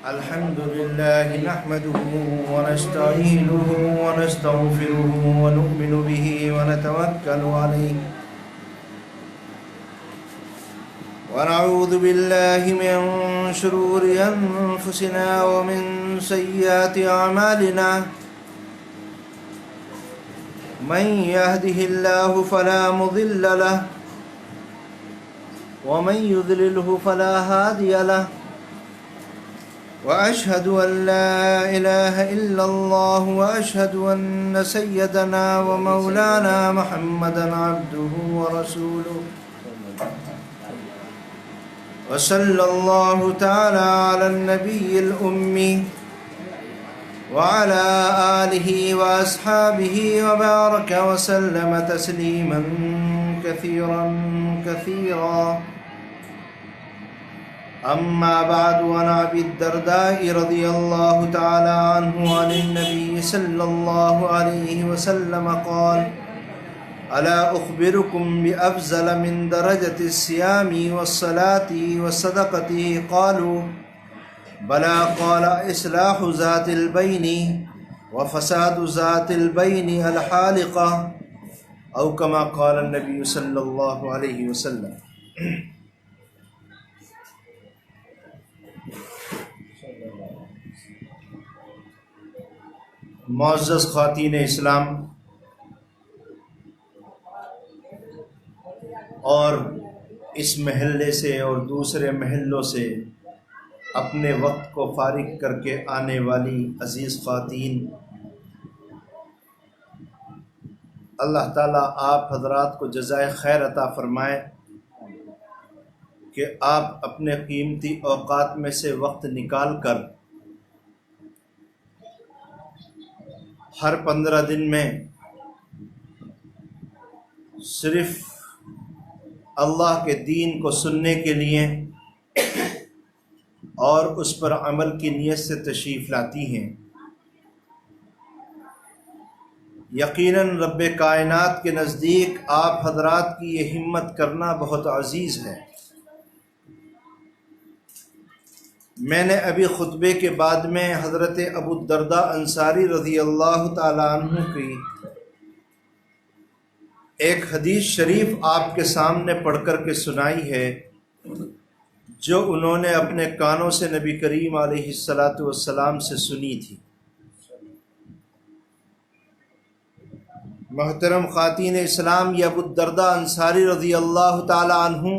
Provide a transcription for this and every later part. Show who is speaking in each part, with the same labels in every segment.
Speaker 1: الحمد لله نحمده ونستعينه ونستغفره ونؤمن به ونتوكل عليه ونعوذ بالله من شرور أنفسنا ومن سيئات أعمالنا من يهده الله فلا مضل له ومن يضلله فلا هادي له وأشهد أن لا إله إلا الله وأشهد أن سيدنا ومولانا محمدا عبده ورسوله وصلى الله تعالى على النبي الأمي وعلى آله وأصحابه وبارك وسلم تسليما كثيرا كثيرا. أما بعد، وعن أبي الدرداء رضي الله تعالى عنه عن النبي صلى الله عليه وسلم قال: ألا أخبركم بأفضل من درجة الصيام والصلاة والصدقة؟ قالوا: بلى. قال: إصلاح ذات البين وفساد ذات البين الحالقة، أو كما قال النبي صلى الله عليه وسلم. معزز خواتین اسلام اور اس محلے سے اور دوسرے محلوں سے اپنے وقت کو فارغ کر کے آنے والی عزیز خواتین، اللہ تعالیٰ آپ حضرات کو جزائے خیر عطا فرمائے کہ آپ اپنے قیمتی اوقات میں سے وقت نکال کر ہر 15 دن میں صرف اللہ کے دین کو سننے کے لیے اور اس پر عمل کی نیت سے تشریف لاتی ہیں. یقیناً رب کائنات کے نزدیک آپ حضرات کی یہ ہمت کرنا بہت عزیز ہے. میں نے ابھی خطبے کے بعد میں حضرت ابو الدرداء انصاری رضی اللہ تعالیٰ عنہ کی ایک حدیث شریف آپ کے سامنے پڑھ کر کے سنائی ہے، جو انہوں نے اپنے کانوں سے نبی کریم علیہ السلام سے سنی تھی. محترم خواتین اسلام، یہ ابو الدرداء انصاری رضی اللہ تعالیٰ عنہ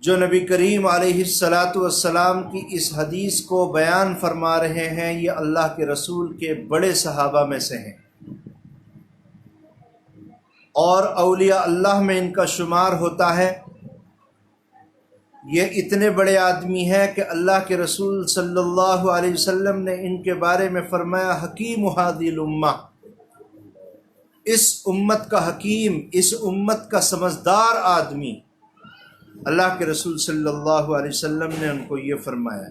Speaker 1: جو نبی کریم علیہ السلام کی اس حدیث کو بیان فرما رہے ہیں، یہ اللہ کے رسول کے بڑے صحابہ میں سے ہیں اور اولیاء اللہ میں ان کا شمار ہوتا ہے. یہ اتنے بڑے آدمی ہیں کہ اللہ کے رسول صلی اللہ علیہ وسلم نے ان کے بارے میں فرمایا: حکیم هذه الامہ، اس امت کا حکیم، اس امت کا سمجھدار آدمی. اللہ کے رسول صلی اللہ علیہ وسلم نے ان کو یہ فرمایا.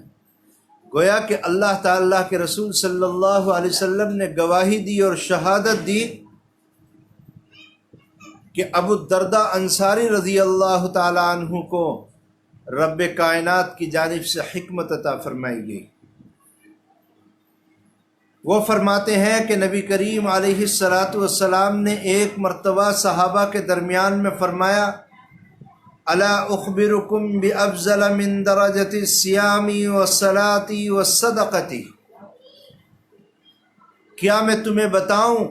Speaker 1: گویا کہ اللہ تعالیٰ کے رسول صلی اللہ علیہ وسلم نے گواہی دی اور شہادت دی کہ ابو الدرداء انصاری رضی اللہ تعالیٰ عنہ کو رب کائنات کی جانب سے حکمت عطا فرمائی گئی. وہ فرماتے ہیں کہ نبی کریم علیہ السلام نے ایک مرتبہ صحابہ کے درمیان میں فرمایا: الا اخبرکم بافضل من درجۃ الصیام والصلاۃ والصدقۃ؟ کیا میں تمہیں بتاؤں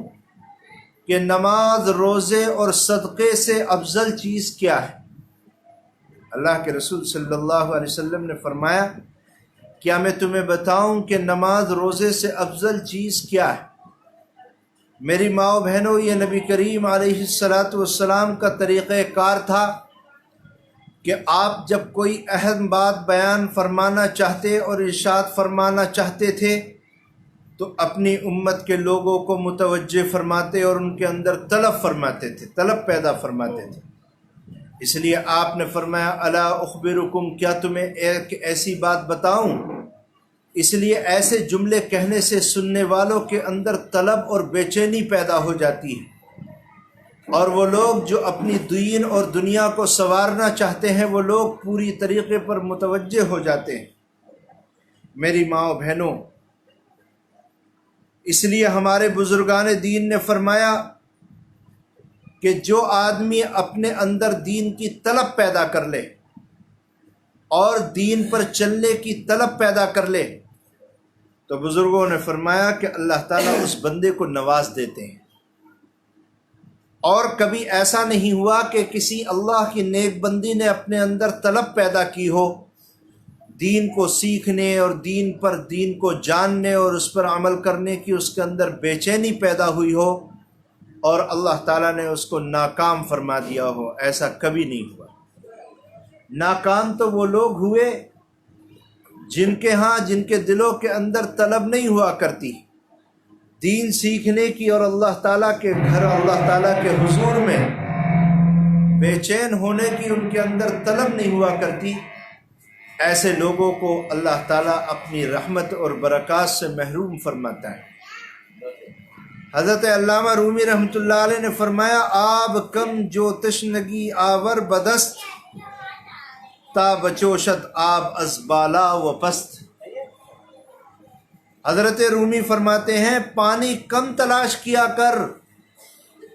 Speaker 1: کہ نماز، روزے اور صدقے سے افضل چیز کیا ہے؟ اللہ کے رسول صلی اللہ علیہ وسلم نے فرمایا: کیا میں تمہیں بتاؤں کہ نماز، روزے سے افضل چیز کیا ہے؟ میری ماں و بہنوں، یہ نبی کریم علیہ السلام کا طریقہ کار تھا کہ آپ جب کوئی اہم بات بیان فرمانا چاہتے اور ارشاد فرمانا چاہتے تھے تو اپنی امت کے لوگوں کو متوجہ فرماتے اور ان کے اندر طلب فرماتے تھے، طلب پیدا فرماتے تھے. اس لیے آپ نے فرمایا: الا اخبرکم، کیا تمہیں ایک ایسی بات بتاؤں؟ اس لیے ایسے جملے کہنے سے سننے والوں کے اندر طلب اور بے چینی پیدا ہو جاتی ہے. اور وہ لوگ جو اپنی دین اور دنیا کو سنوارنا چاہتے ہیں وہ لوگ پوری طریقے پر متوجہ ہو جاتے ہیں۔ میری ماں و بہنوں، اس لیے ہمارے بزرگان دین نے فرمایا کہ جو آدمی اپنے اندر دین کی طلب پیدا کر لے اور دین پر چلنے کی طلب پیدا کر لے تو بزرگوں نے فرمایا کہ اللہ تعالیٰ اس بندے کو نواز دیتے ہیں۔ اور کبھی ایسا نہیں ہوا کہ کسی اللہ کی نیک بندی نے اپنے اندر طلب پیدا کی ہو دین کو سیکھنے اور دین کو جاننے اور اس پر عمل کرنے کی، اس کے اندر بے چینی پیدا ہوئی ہو اور اللہ تعالیٰ نے اس کو ناکام فرما دیا ہو۔ ایسا کبھی نہیں ہوا۔ ناکام تو وہ لوگ ہوئے جن کے دلوں کے اندر طلب نہیں ہوا کرتی دین سیکھنے کی، اور اللہ تعالیٰ کے گھر، اللہ تعالیٰ کے حضور میں بے چین ہونے کی ان کے اندر طلب نہیں ہوا کرتی۔ ایسے لوگوں کو اللہ تعالیٰ اپنی رحمت اور برکات سے محروم فرماتا ہے۔ حضرت علامہ رومی رحمۃ اللہ علیہ نے فرمایا، آب کم جو تشنگی آور بدست، تا بچوشت آب از بالا و پست۔ حضرت رومی فرماتے ہیں، پانی کم تلاش کیا کر،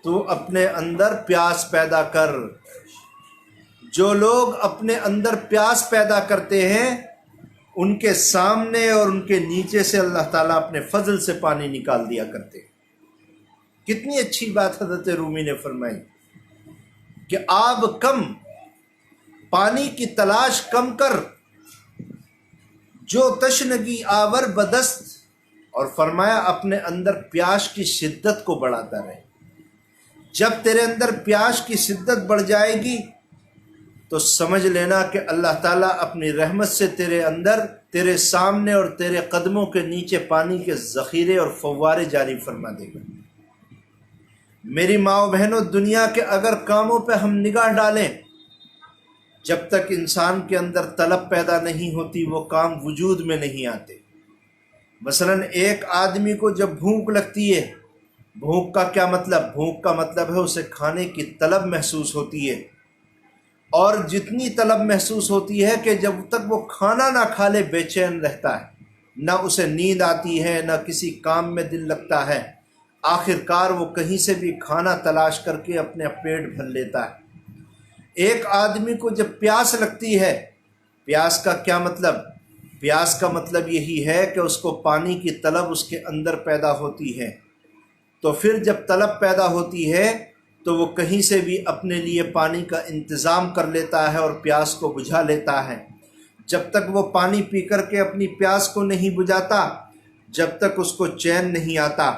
Speaker 1: تو اپنے اندر پیاس پیدا کر۔ جو لوگ اپنے اندر پیاس پیدا کرتے ہیں ان کے سامنے اور ان کے نیچے سے اللہ تعالیٰ اپنے فضل سے پانی نکال دیا کرتے ہیں۔ کتنی اچھی بات حضرت رومی نے فرمائی کہ آب کم، پانی کی تلاش کم کر، جو تشنگی آور بدست، اور فرمایا اپنے اندر پیاس کی شدت کو بڑھاتا رہے۔ جب تیرے اندر پیاس کی شدت بڑھ جائے گی تو سمجھ لینا کہ اللہ تعالیٰ اپنی رحمت سے تیرے اندر، تیرے سامنے اور تیرے قدموں کے نیچے پانی کے ذخیرے اور فوارے جاری فرما دے گا۔ میری ماں و بہنوں، دنیا کے اگر کاموں پہ ہم نگاہ ڈالیں، جب تک انسان کے اندر طلب پیدا نہیں ہوتی وہ کام وجود میں نہیں آتے۔ مثلا ایک آدمی کو جب بھوک لگتی ہے، بھوک کا کیا مطلب؟ بھوک کا مطلب ہے اسے کھانے کی طلب محسوس ہوتی ہے، اور جتنی طلب محسوس ہوتی ہے کہ جب تک وہ کھانا نہ کھا لے بے چین رہتا ہے، نہ اسے نیند آتی ہے، نہ کسی کام میں دل لگتا ہے۔ آخر کار وہ کہیں سے بھی کھانا تلاش کر کے اپنے پیٹ بھر لیتا ہے۔ ایک آدمی کو جب پیاس لگتی ہے، پیاس کا کیا مطلب؟ پیاس کا مطلب یہی ہے کہ اس کو پانی کی طلب اس کے اندر پیدا ہوتی ہے۔ تو پھر جب طلب پیدا ہوتی ہے تو وہ کہیں سے بھی اپنے لیے پانی کا انتظام کر لیتا ہے اور پیاس کو بجھا لیتا ہے۔ جب تک وہ پانی پی کر کے اپنی پیاس کو نہیں بجھاتا، جب تک اس کو چین نہیں آتا،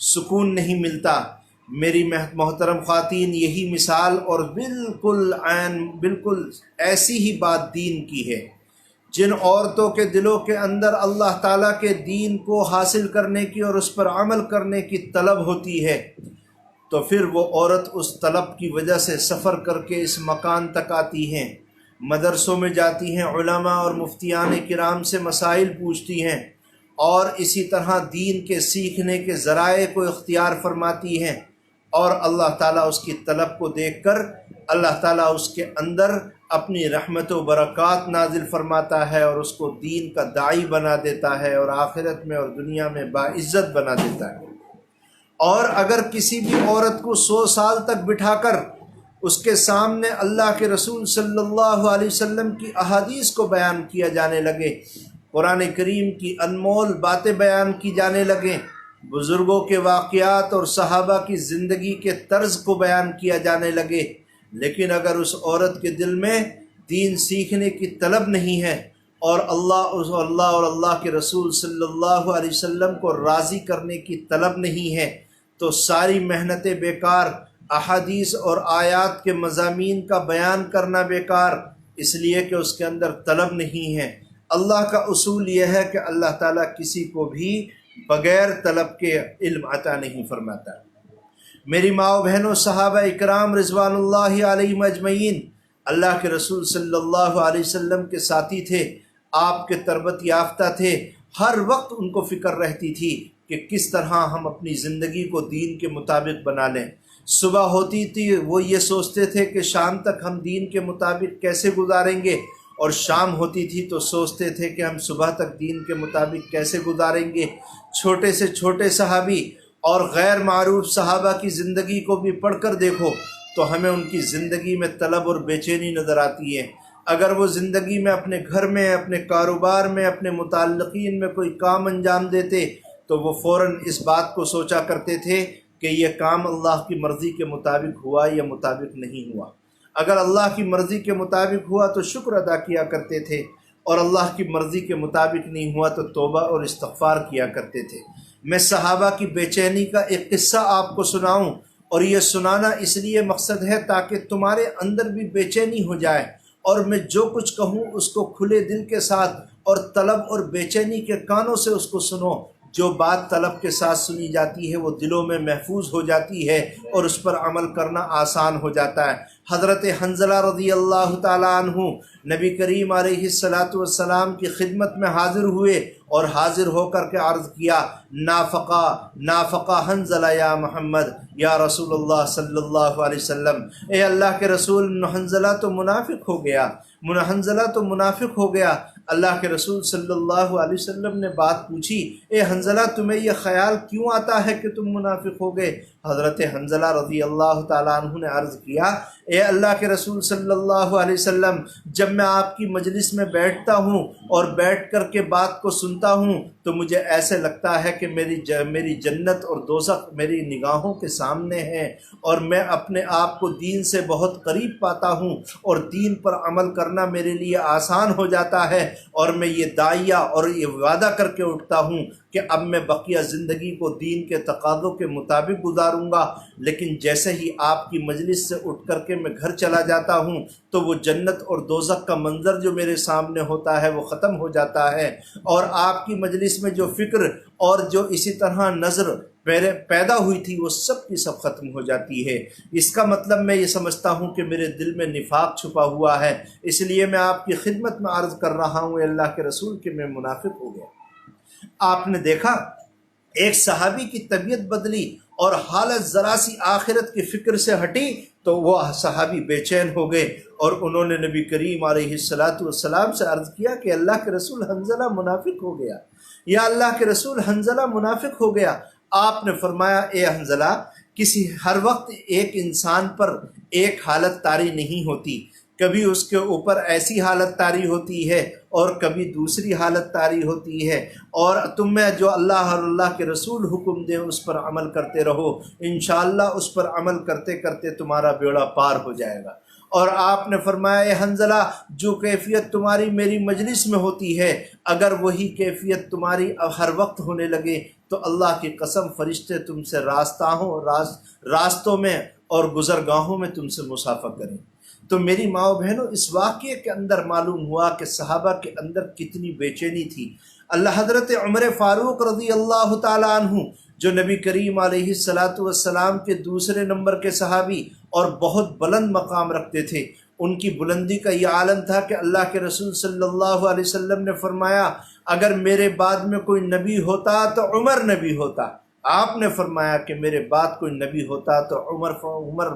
Speaker 1: سکون نہیں ملتا۔ میری محترم خواتین، یہی مثال اور بالکل ایسی ہی بات دین کی ہے۔ جن عورتوں کے دلوں کے اندر اللہ تعالیٰ کے دین کو حاصل کرنے کی اور اس پر عمل کرنے کی طلب ہوتی ہے، تو پھر وہ عورت اس طلب کی وجہ سے سفر کر کے اس مکان تک آتی ہیں، مدرسوں میں جاتی ہیں، علماء اور مفتیان کرام سے مسائل پوچھتی ہیں، اور اسی طرح دین کے سیکھنے کے ذرائع کو اختیار فرماتی ہیں، اور اللہ تعالیٰ اس کی طلب کو دیکھ کر اللہ تعالیٰ اس کے اندر اپنی رحمت و برکات نازل فرماتا ہے اور اس کو دین کا داعی بنا دیتا ہے، اور آخرت میں اور دنیا میں باعزت بنا دیتا ہے۔ اور اگر کسی بھی عورت کو 100 سال تک بٹھا کر اس کے سامنے اللہ کے رسول صلی اللہ علیہ وسلم کی احادیث کو بیان کیا جانے لگے، قرآن کریم کی انمول باتیں بیان کی جانے لگیں، بزرگوں کے واقعات اور صحابہ کی زندگی کے طرز کو بیان کیا جانے لگے، لیکن اگر اس عورت کے دل میں دین سیکھنے کی طلب نہیں ہے اور اللہ کے رسول صلی اللہ علیہ وسلم کو راضی کرنے کی طلب نہیں ہے، تو ساری محنتیں بیکار، احادیث اور آیات کے مضامین کا بیان کرنا بیکار، اس لیے کہ اس کے اندر طلب نہیں ہے۔ اللہ کا اصول یہ ہے کہ اللہ تعالیٰ کسی کو بھی بغیر طلب کے علم عطا نہیں فرماتا۔ میری ماں و بہنوں، صحابہ اکرام رضوان اللہ علیہم اجمعین اللہ کے رسول صلی اللہ علیہ وسلم کے ساتھی تھے، آپ کے تربت یافتہ تھے۔ ہر وقت ان کو فکر رہتی تھی کہ کس طرح ہم اپنی زندگی کو دین کے مطابق بنا لیں۔ صبح ہوتی تھی وہ یہ سوچتے تھے کہ شام تک ہم دین کے مطابق کیسے گزاریں گے، اور شام ہوتی تھی تو سوچتے تھے کہ ہم صبح تک دین کے مطابق کیسے گزاریں گے۔ چھوٹے سے چھوٹے صحابی اور غیر معروف صحابہ کی زندگی کو بھی پڑھ کر دیکھو تو ہمیں ان کی زندگی میں طلب اور بے چینی نظر آتی ہے۔ اگر وہ زندگی میں اپنے گھر میں، اپنے کاروبار میں، اپنے متعلقین میں کوئی کام انجام دیتے تو وہ فوراً اس بات کو سوچا کرتے تھے کہ یہ کام اللہ کی مرضی کے مطابق ہوا یا مطابق نہیں ہوا۔ اگر اللہ کی مرضی کے مطابق ہوا تو شکر ادا کیا کرتے تھے، اور اللہ کی مرضی کے مطابق نہیں ہوا تو توبہ اور استغفار کیا کرتے تھے۔ میں صحابہ کی بے چینی کا ایک قصہ آپ کو سناؤں، اور یہ سنانا اس لیے مقصد ہے تاکہ تمہارے اندر بھی بے چینی ہو جائے، اور میں جو کچھ کہوں اس کو کھلے دل کے ساتھ اور طلب اور بے چینی کے کانوں سے اس کو سنو۔ جو بات طلب کے ساتھ سنی جاتی ہے وہ دلوں میں محفوظ ہو جاتی ہے اور اس پر عمل کرنا آسان ہو جاتا ہے۔ حضرت حنظلہ رضی اللہ تعالیٰ عنہ نبی کریم علیہ السلام کی خدمت میں حاضر ہوئے، اور حاضر ہو کر کے عرض کیا، نافقہ حنظلہ یا محمد، یا رسول اللہ صلی اللہ علیہ وسلم، اے اللہ کے رسول، حنظلہ تو منافق ہو گیا، حنظلہ تو منافق ہو گیا۔ اللہ کے رسول صلی اللہ علیہ وسلم نے بات پوچھی، اے حنظلہ تمہیں یہ خیال کیوں آتا ہے کہ تم منافق ہو گئے؟ حضرت حنظلہ رضی اللہ تعالیٰ عنہ نے عرض کیا، اے اللہ کے رسول صلی اللہ علیہ وسلم، جب میں آپ کی مجلس میں بیٹھتا ہوں اور بیٹھ کر کے بات کو سنتا ہوں تو مجھے ایسے لگتا ہے کہ میری جنت اور دوزخ میری نگاہوں کے سامنے ہے، اور میں اپنے آپ کو دین سے بہت قریب پاتا ہوں، اور دین پر عمل کرنا میرے لیے آسان ہو جاتا ہے، اور میں یہ داعیہ اور یہ وعدہ کر کے اٹھتا ہوں کہ اب میں بقیہ زندگی کو دین کے تقاضوں کے مطابق گزاروں گا، لیکن جیسے ہی آپ کی مجلس سے اٹھ کر کے میں گھر چلا جاتا ہوں تو وہ جنت اور دوزخ کا منظر جو میرے سامنے ہوتا ہے وہ ختم ہو جاتا ہے، اور آپ کی مجلس میں جو فکر اور جو اسی طرح نظر پیدا ہوئی تھی وہ سب کی سب ختم ہو جاتی ہے۔ اس کا مطلب میں یہ سمجھتا ہوں کہ میرے دل میں نفاق چھپا ہوا ہے، اس لیے میں آپ کی خدمت میں عرض کر رہا ہوں اے اللہ کے رسول کہ میں منافق ہو گیا۔ آپ نے دیکھا ایک صحابی کی طبیعت بدلی اور حالت ذرا سی آخرت کی فکر سے ہٹی تو وہ صحابی بے چین ہو گئے، اور انہوں نے نبی کریم علیہ السلام سے عرض کیا کہ اللہ کے رسول حنظلہ منافق ہو گیا، یا اللہ کے رسول حنظلہ منافق ہو گیا۔ آپ نے فرمایا، اے حنظلہ، ہر وقت ایک انسان پر ایک حالت طاری نہیں ہوتی، کبھی اس کے اوپر ایسی حالت طاری ہوتی ہے اور کبھی دوسری حالت طاری ہوتی ہے، اور تم میں جو اللہ اور اللہ کے رسول حکم دیں اس پر عمل کرتے رہو، انشاءاللہ اس پر عمل کرتے کرتے تمہارا بیڑا پار ہو جائے گا۔ اور آپ نے فرمایا، اے حنظلہ، جو کیفیت تمہاری میری مجلس میں ہوتی ہے اگر وہی کیفیت تمہاری ہر وقت ہونے لگے تو اللہ کی قسم فرشتے تم سے راستوں میں اور گزرگاہوں میں تم سے مصافحہ کریں۔ تو میری ماں و بہنوں، اس واقعے کے اندر معلوم ہوا کہ صحابہ کے اندر کتنی بے چینی تھی۔ حضرت عمر فاروق رضی اللہ تعالیٰ عنہ جو نبی کریم علیہ السلام کے دوسرے نمبر کے صحابی اور بہت بلند مقام رکھتے تھے، ان کی بلندی کا یہ عالم تھا کہ اللہ کے رسول صلی اللہ علیہ وسلم نے فرمایا، اگر میرے بعد میں کوئی نبی ہوتا تو عمر نبی ہوتا۔ آپ نے فرمایا کہ میرے بعد کوئی نبی ہوتا تو عمر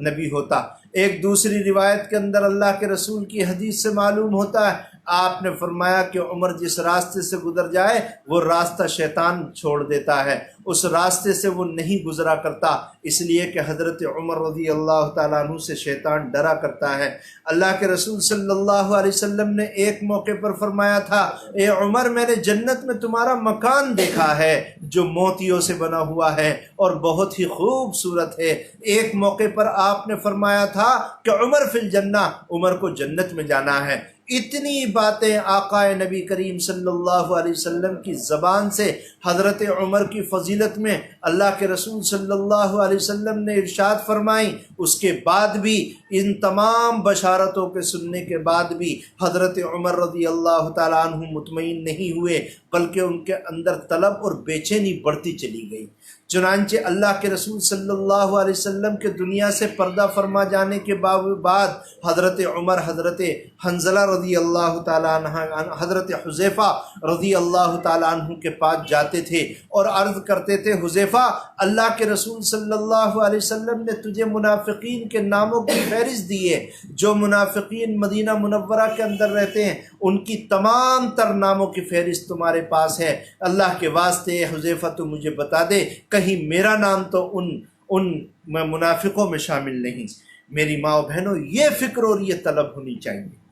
Speaker 1: نبی ہوتا۔ ایک دوسری روایت کے اندر اللہ کے رسول کی حدیث سے معلوم ہوتا ہے، آپ نے فرمایا کہ عمر جس راستے سے گزر جائے وہ راستہ شیطان چھوڑ دیتا ہے، اس راستے سے وہ نہیں گزرا کرتا، اس لیے کہ حضرت عمر رضی اللہ تعالیٰ عنہ سے شیطان ڈرا کرتا ہے۔ اللہ کے رسول صلی اللہ علیہ وسلم نے ایک موقع پر فرمایا تھا، اے عمر، میں نے جنت میں تمہارا مکان دیکھا ہے جو موتیوں سے بنا ہوا ہے اور بہت ہی خوبصورت ہے۔ ایک موقع پر آپ نے فرمایا تھا کہ عمر فی الجنہ، عمر کو جنت میں جانا ہے۔ اتنی باتیں آقا نبی کریم صلی اللہ علیہ وسلم کی زبان سے حضرت عمر کی فضیلت میں اللہ کے رسول صلی اللہ علیہ وسلم نے ارشاد فرمائیں۔ اس کے بعد بھی، ان تمام بشارتوں کے سننے کے بعد بھی حضرت عمر رضی اللہ تعالیٰ عنہ مطمئن نہیں ہوئے، بلکہ ان کے اندر طلب اور بے چینی بڑھتی چلی گئی۔ چنانچہ اللہ کے رسول صلی اللہ علیہ وسلم کے دنیا سے پردہ فرما جانے کے بعد حضرت عمر حضرت حنظلہ رضی اللہ تعالیٰ عنہ حضرت حذیفہ رضی اللہ تعالیٰ عنہ کے پاس جاتے تھے اور عرض کرتے تھے، حذیفہ اللہ کے رسول صلی اللہ علیہ وسلم نے تجھے منافقین کے ناموں کی فہرست دی ہے، جو منافقین مدینہ منورہ کے اندر رہتے ہیں ان کی تمام تر ناموں کی فہرست تمہارے پاس ہے، اللہ کے واسطے حذیفہ تو مجھے بتا دے، کہیں میرا نام تو ان منافقوں میں شامل نہیں۔ میری ماں و بہنوں، یہ فکر اور یہ طلب ہونی چاہیے۔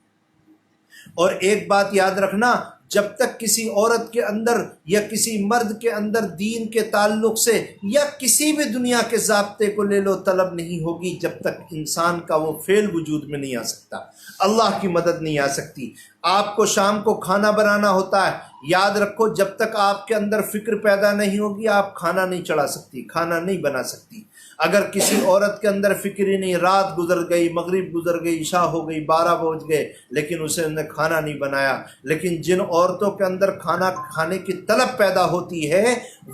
Speaker 1: اور ایک بات یاد رکھنا، جب تک کسی عورت کے اندر یا کسی مرد کے اندر دین کے تعلق سے یا کسی بھی دنیا کے ضابطے کو لے لو طلب نہیں ہوگی، جب تک انسان کا وہ فعل وجود میں نہیں آ سکتا، اللہ کی مدد نہیں آ سکتی۔ آپ کو شام کو کھانا بنانا ہوتا ہے، یاد رکھو جب تک آپ کے اندر فکر پیدا نہیں ہوگی آپ کھانا نہیں چڑھا سکتی، کھانا نہیں بنا سکتی۔ اگر کسی عورت کے اندر فکر ہی نہیں، رات گزر گئی، مغرب گزر گئی، عشاء ہو گئی، 12 بج گئے، لیکن اسے نے کھانا نہیں بنایا۔ لیکن جن عورتوں کے اندر کھانا کھانے کی طلب پیدا ہوتی ہے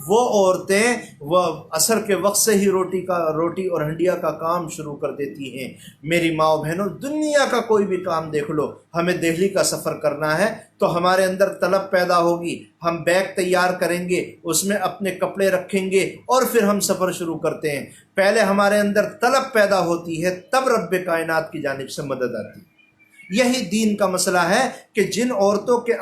Speaker 1: وہ عورتیں وہ عصر کے وقت سے ہی روٹی اور ہنڈیا کا کام شروع کر دیتی ہیں۔ میری ماں و بہنوں، دنیا کا کوئی بھی کام دیکھ لو، ہمیں دہلی کا سفر کرنا ہے تو ہمارے اندر طلب پیدا ہوگی، ہم بیگ تیار کریں گے، اس میں اپنے کپڑے رکھیں گے اور پھر ہم سفر شروع کرتے ہیں۔ پہلے ہمارے اندر طلب پیدا ہوتی ہے، تب رب کائنات کی جانب سے مدد آتی ہے۔ یہی دین کا مسئلہ ہے کہ جن عورتوں کے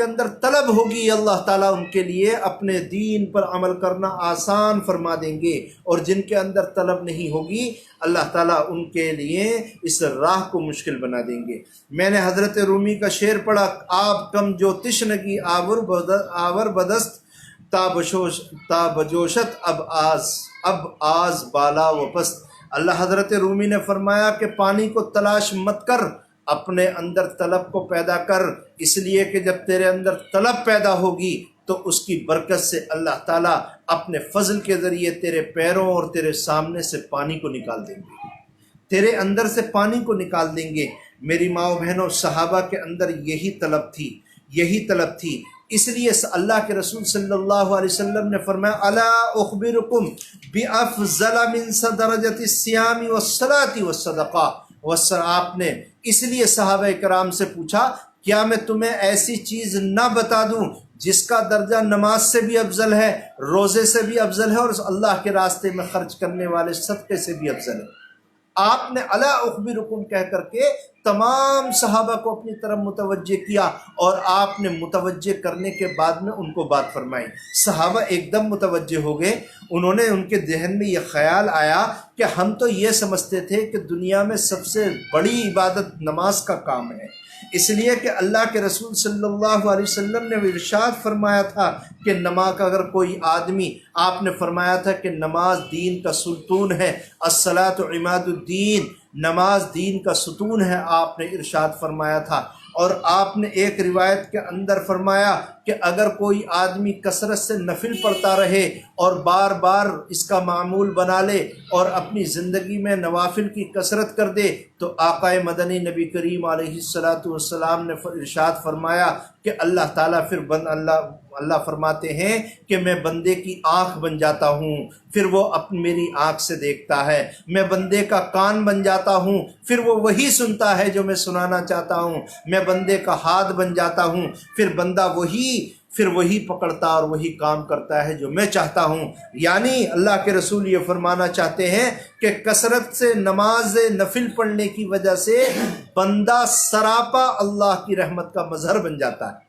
Speaker 1: اندر طلب ہوگی، اللہ تعالیٰ ان کے لیے اپنے دین پر عمل کرنا آسان فرما دیں گے، اور جن کے اندر طلب نہیں ہوگی اللہ تعالیٰ ان کے لیے اس راہ کو مشکل بنا دیں گے۔ میں نے حضرت رومی کا شعر پڑھا، آب کم جو تشنگی آور بدست تا بجوشت اب آز بالا و پست۔ اللہ حضرت رومی نے فرمایا کہ پانی کو تلاش مت کر، اپنے اندر طلب کو پیدا کر، اس لیے کہ جب تیرے اندر طلب پیدا ہوگی تو اس کی برکت سے اللہ تعالیٰ اپنے فضل کے ذریعے تیرے پیروں اور تیرے سامنے سے پانی کو نکال دیں گے، تیرے اندر سے پانی کو نکال دیں گے۔ میری ماں و بہنوں، صحابہ کے اندر یہی طلب تھی، اس لیے اللہ کے رسول صلی اللہ علیہ وسلم نے فرمایا، الا اخبرکم بافضل من درجۃ الصیام والصلاۃ والصدقہ۔ آپ نے اس لیے صحابہ کرام سے پوچھا، کیا میں تمہیں ایسی چیز نہ بتا دوں جس کا درجہ نماز سے بھی افضل ہے، روزے سے بھی افضل ہے، اور اللہ کے راستے میں خرچ کرنے والے صدقے سے بھی افضل ہے؟ آپ نے الا اخبرکم کہہ کر کے تمام صحابہ کو اپنی طرف متوجہ کیا، اور آپ نے متوجہ کرنے کے بعد میں ان کو بات فرمائی۔ صحابہ ایک دم متوجہ ہو گئے، ان کے ذہن میں یہ خیال آیا کہ ہم تو یہ سمجھتے تھے کہ دنیا میں سب سے بڑی عبادت نماز کا کام ہے، اس لیے کہ اللہ کے رسول صلی اللہ علیہ وسلم نے ارشاد فرمایا تھا کہ نماز اگر کوئی آدمی، آپ نے فرمایا تھا کہ نماز دین کا ستون ہے، الصلاۃ عماد الدین، نماز دین کا ستون ہے، آپ نے ارشاد فرمایا تھا۔ اور آپ نے ایک روایت کے اندر فرمایا کہ اگر کوئی آدمی کثرت سے نفل پڑھتا رہے اور بار بار اس کا معمول بنا لے اور اپنی زندگی میں نوافل کی کثرت کر دے، تو آقا مدنی نبی کریم علیہ السلام نے ارشاد فرمایا کہ اللہ تعالیٰ اللہ فرماتے ہیں کہ میں بندے کی آنکھ بن جاتا ہوں، پھر وہ میری آنکھ سے دیکھتا ہے، میں بندے کا کان بن جاتا ہوں، پھر وہ وہی سنتا ہے جو میں سنانا چاہتا ہوں، میں بندے کا ہاتھ بن جاتا ہوں، پھر بندہ وہی پکڑتا اور وہی کام کرتا ہے جو میں چاہتا ہوں۔ یعنی اللہ کے رسول یہ فرمانا چاہتے ہیں کہ کثرت سے نماز نفل پڑھنے کی وجہ سے بندہ سراپا اللہ کی رحمت کا مظہر بن جاتا ہے،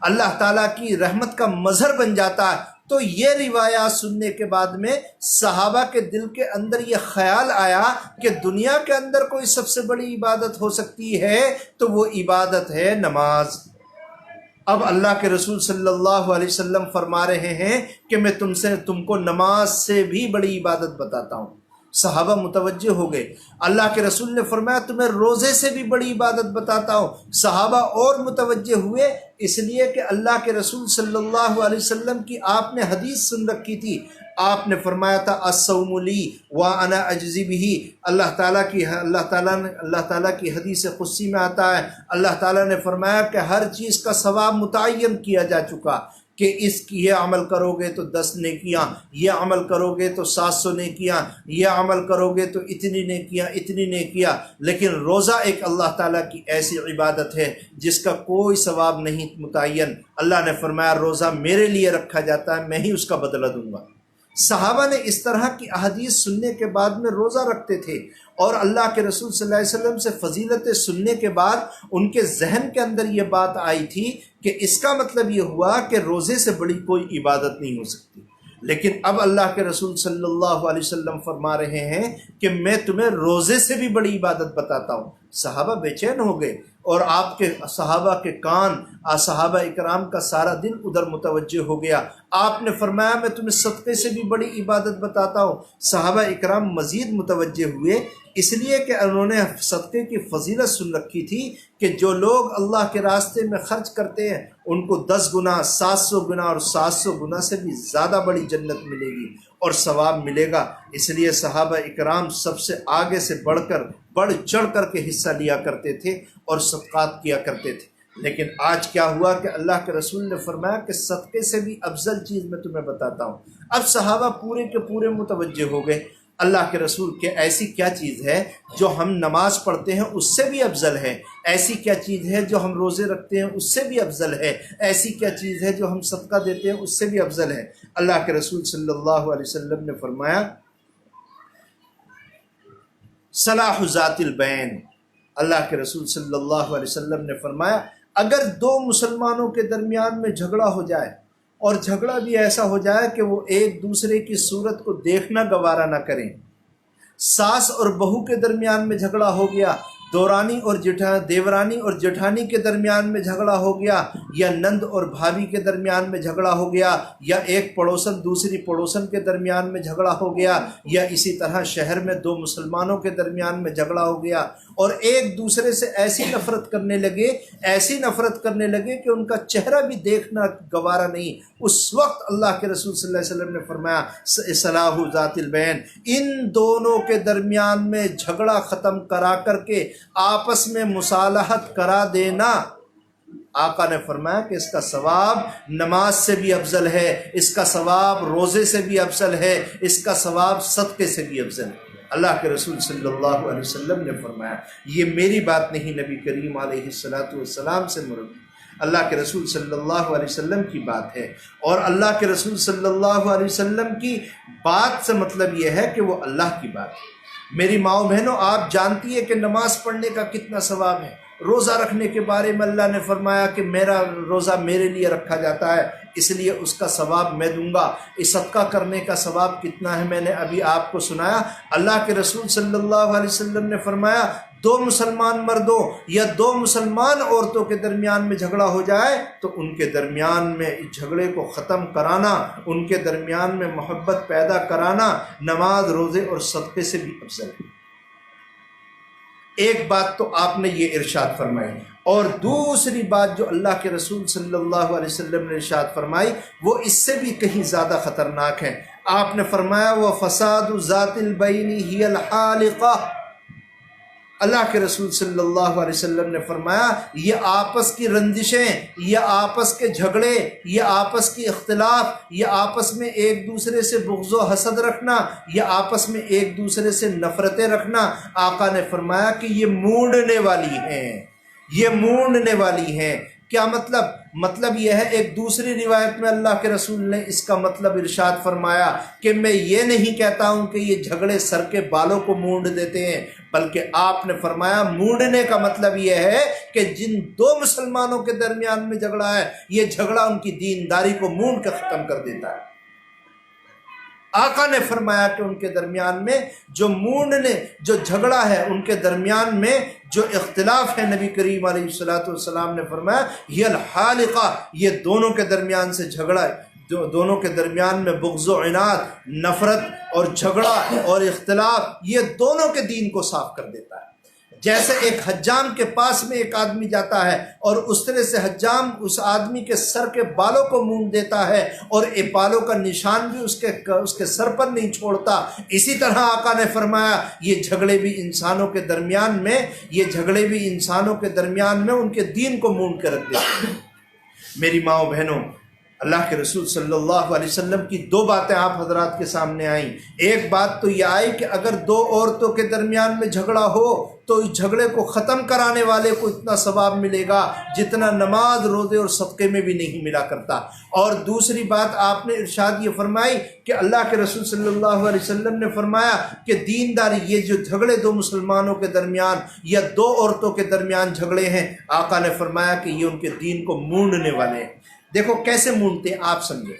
Speaker 1: اللہ تعالیٰ کی رحمت کا مظہر بن جاتا ہے۔ تو یہ روایات سننے کے بعد میں صحابہ کے دل کے اندر یہ خیال آیا کہ دنیا کے اندر کوئی سب سے بڑی عبادت ہو سکتی ہے تو وہ عبادت ہے نماز۔ اب اللہ کے رسول صلی اللہ علیہ وسلم فرما رہے ہیں کہ میں تم کو نماز سے بھی بڑی عبادت بتاتا ہوں۔ صحابہ متوجہ ہو گئے۔ اللہ کے رسول نے فرمایا تمہیں روزے سے بھی بڑی عبادت بتاتا ہوں۔ صحابہ اور متوجہ ہوئے، اس لیے کہ اللہ کے رسول صلی اللہ علیہ وسلم کی آپ نے حدیث سن رکھی تھی۔ آپ نے فرمایا تھا الصوم لی وانا اجزی بہ۔ اللہ تعالیٰ کی حدیث قدسی میں آتا ہے، اللہ تعالیٰ نے فرمایا کہ ہر چیز کا ثواب متعین کیا جا چکا، کہ یہ عمل کرو گے تو 10 نیکیاں، یہ عمل کرو گے تو 700 نیکیاں، یہ عمل کرو گے تو اتنی نیکیاں اتنی نیکیاں۔ لیکن روزہ ایک اللہ تعالیٰ کی ایسی عبادت ہے جس کا کوئی ثواب نہیں متعین۔ اللہ نے فرمایا روزہ میرے لیے رکھا جاتا ہے، میں ہی اس کا بدلہ دوں گا۔ صحابہ نے اس طرح کی احادیث سننے کے بعد میں روزہ رکھتے تھے، اور اللہ کے رسول صلی اللہ علیہ وسلم سے فضیلتیں سننے کے بعد ان کے ذہن کے اندر یہ بات آئی تھی کہ اس کا مطلب یہ ہوا کہ روزے سے بڑی کوئی عبادت نہیں ہو سکتی۔ لیکن اب اللہ کے رسول صلی اللہ علیہ وسلم فرما رہے ہیں کہ میں تمہیں روزے سے بھی بڑی عبادت بتاتا ہوں۔ صحابہ بے چین ہو گئے، اور آپ کے صحابہ کے کان، صحابہ اکرام کا سارا دل ادھر متوجہ ہو گیا۔ آپ نے فرمایا میں تمہیں صدقے سے بھی بڑی عبادت بتاتا ہوں۔ صحابہ اکرام مزید متوجہ ہوئے، اس لیے کہ انہوں نے صدقے کی فضیلت سن رکھی تھی کہ جو لوگ اللہ کے راستے میں خرچ کرتے ہیں ان کو 10 گنا، 700 گنا اور 700 گنا سے بھی زیادہ بڑی جنت ملے گی اور ثواب ملے گا۔ اس لیے صحابہ اکرام سب سے آگے سے بڑھ چڑھ کر کے حصہ لیا کرتے تھے اور صدقات کیا کرتے تھے۔ لیکن آج کیا ہوا کہ اللہ کے رسول نے فرمایا کہ صدقے سے بھی افضل چیز میں تمہیں بتاتا ہوں۔ اب صحابہ پورے کے پورے متوجہ ہو گئے، اللہ کے رسول کہ ایسی کیا چیز ہے جو ہم نماز پڑھتے ہیں اس سے بھی افضل ہے، ایسی کیا چیز ہے جو ہم روزے رکھتے ہیں اس سے بھی افضل ہے، ایسی کیا چیز ہے جو ہم صدقہ دیتے ہیں اس سے بھی افضل ہے۔ اللہ کے رسول صلی اللہ علیہ وسلم نے فرمایا صلاح ذات البین۔ اللہ کے رسول صلی اللہ علیہ وسلم نے فرمایا اگر 2 مسلمانوں کے درمیان میں جھگڑا ہو جائے، اور جھگڑا بھی ایسا ہو جائے کہ وہ ایک دوسرے کی صورت کو دیکھنا گوارا نہ کریں، ساس اور بہو کے درمیان میں جھگڑا ہو گیا، دیورانی اور جٹھانی کے درمیان میں جھگڑا ہو گیا، یا نند اور بھابھی کے درمیان میں جھگڑا ہو گیا، یا ایک پڑوسن دوسری پڑوسن کے درمیان میں جھگڑا ہو گیا، یا اسی طرح شہر میں 2 مسلمانوں کے درمیان میں جھگڑا ہو گیا، اور ایک دوسرے سے ایسی نفرت کرنے لگے کہ ان کا چہرہ بھی دیکھنا گوارا نہیں، اس وقت اللہ کے رسول صلی اللہ علیہ وسلم نے فرمایا صلاح ذات البین، ان دونوں کے درمیان میں جھگڑا ختم کرا کر کے آپس میں مصالحت کرا دینا۔ آقا نے فرمایا کہ اس کا ثواب نماز سے بھی افضل ہے، اس کا ثواب روزے سے بھی افضل ہے، اس کا ثواب صدقے سے بھی افضل ہے۔ اللہ کے رسول صلی اللہ علیہ وسلم نے فرمایا، یہ میری بات نہیں، نبی کریم علیہ السلام سے مراد، اللہ کے رسول صلی اللہ علیہ وسلم کی بات ہے۔ اور اللہ کے رسول صلی اللہ علیہ وسلم کی بات سے مطلب یہ ہے کہ وہ اللہ کی بات ہے۔ میری ماؤں بہنوں، آپ جانتی ہے کہ نماز پڑھنے کا کتنا ثواب ہے۔ روزہ رکھنے کے بارے میں اللہ نے فرمایا کہ میرا روزہ میرے لیے رکھا جاتا ہے، اس لیے اس کا ثواب میں دوں گا۔ اس صدقہ کرنے کا ثواب کتنا ہے میں نے ابھی آپ کو سنایا۔ اللہ کے رسول صلی اللہ علیہ وسلم نے فرمایا 2 مسلمان مردوں یا 2 مسلمان عورتوں کے درمیان میں جھگڑا ہو جائے تو ان کے درمیان میں جھگڑے کو ختم کرانا، ان کے درمیان میں محبت پیدا کرانا نماز، روزے اور صدقے سے بھی افضل ہے۔ ایک بات تو آپ نے یہ ارشاد فرمائی، اور دوسری بات جو اللہ کے رسول صلی اللہ علیہ وسلم نے ارشاد فرمائی وہ اس سے بھی کہیں زیادہ خطرناک ہے۔ آپ نے فرمایا وَفَسَادُ ذَاتِ الْبَيْنِ هِيَ الْحَالِقَةُ۔ اللہ کے رسول صلی اللہ علیہ وسلم نے فرمایا یہ آپس کی رنجشیں، یہ آپس کے جھگڑے، یہ آپس کی اختلاف، یہ آپس میں ایک دوسرے سے بغض و حسد رکھنا، یہ آپس میں ایک دوسرے سے نفرتیں رکھنا، آقا نے فرمایا کہ یہ مونڈنے والی ہیں، یہ مونڈنے والی ہیں۔ کیا مطلب یہ ہے، ایک دوسری روایت میں اللہ کے رسول نے اس کا مطلب ارشاد فرمایا کہ میں یہ نہیں کہتا ہوں کہ یہ جھگڑے سر کے بالوں کو مونڈ دیتے ہیں، بلکہ آپ نے فرمایا مونڈنے کا مطلب یہ ہے کہ جن 2 مسلمانوں کے درمیان میں جھگڑا ہے یہ جھگڑا ان کی دینداری کو مونڈ کر ختم کر دیتا ہے۔ آقا نے فرمایا کہ ان کے درمیان میں جو جھگڑا ہے، ان کے درمیان میں جو اختلاف ہے، نبی کریم علیہ السلام نے فرمایا یہ الحالقہ، یہ دونوں کے درمیان سے جھگڑا ہے، جو دونوں کے درمیان میں بغض و عناد، نفرت اور جھگڑا اور اختلاف، یہ دونوں کے دین کو صاف کر دیتا ہے۔ جیسے ایک حجام کے پاس میں ایک آدمی جاتا ہے اور اس طرح سے حجام اس آدمی کے سر کے بالوں کو مونڈ دیتا ہے اور بالوں کا نشان بھی اس کے سر پر نہیں چھوڑتا، اسی طرح آقا نے فرمایا یہ جھگڑے بھی انسانوں کے درمیان میں ان کے دین کو مونڈ کے رکھ دیتے ہیں۔ میری ماؤں بہنوں، اللہ کے رسول صلی اللہ علیہ وسلم کی دو باتیں آپ حضرات کے سامنے آئیں۔ ایک بات تو یہ آئی کہ اگر دو عورتوں کے درمیان میں جھگڑا ہو تو اس جھگڑے کو ختم کرانے والے کو اتنا ثواب ملے گا جتنا نماز، روزے اور صدقے میں بھی نہیں ملا کرتا۔ اور دوسری بات آپ نے ارشاد یہ فرمائی کہ اللہ کے رسول صلی اللہ علیہ وسلم نے فرمایا کہ دینداری، یہ جو جھگڑے دو مسلمانوں کے درمیان یا دو عورتوں کے درمیان جھگڑے ہیں، آقا نے فرمایا کہ یہ ان کے دین کو مونڈنے والے ہیں۔ دیکھو کیسے مونڈتے ہیں آپ سمجھے۔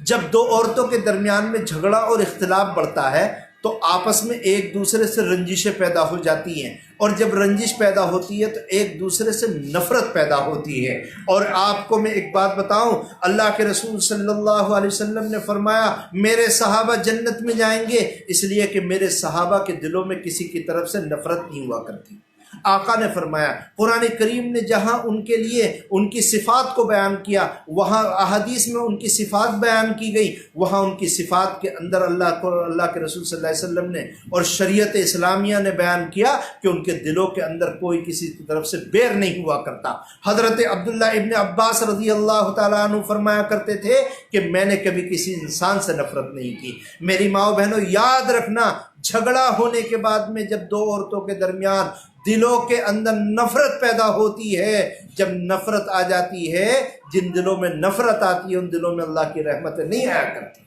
Speaker 1: جب دو عورتوں کے درمیان میں جھگڑا اور اختلاف بڑھتا ہے تو آپس میں ایک دوسرے سے رنجشیں پیدا ہو جاتی ہیں، اور جب رنجش پیدا ہوتی ہے تو ایک دوسرے سے نفرت پیدا ہوتی ہے۔ اور آپ کو میں ایک بات بتاؤں، اللہ کے رسول صلی اللہ علیہ وسلم نے فرمایا میرے صحابہ جنت میں جائیں گے اس لیے کہ میرے صحابہ کے دلوں میں کسی کی طرف سے نفرت نہیں ہوا کرتی۔ آقا نے فرمایا، قرآن کریم نے جہاں ان کے لیے ان کی صفات کو بیان کیا، وہاں احادیث میں ان کی صفات بیان کی گئی، وہاں ان کی صفات کے اندر اللہ کے رسول صلی اللہ علیہ وسلم نے اور شریعت اسلامیہ نے بیان کیا کہ ان کے دلوں کے اندر کوئی کسی کی طرف سے بیر نہیں ہوا کرتا۔ حضرت عبداللہ ابن عباس رضی اللہ تعالیٰ عنہ فرمایا کرتے تھے کہ میں نے کبھی کسی انسان سے نفرت نہیں کی۔ میری ماؤں بہنوں، یاد رکھنا، جھگڑا ہونے کے بعد میں جب دو عورتوں کے درمیان دلوں کے اندر نفرت پیدا ہوتی ہے، جب نفرت آ جاتی ہے، جن دلوں میں نفرت آتی ہے ان دلوں میں اللہ کی رحمت نہیں آیا کرتی۔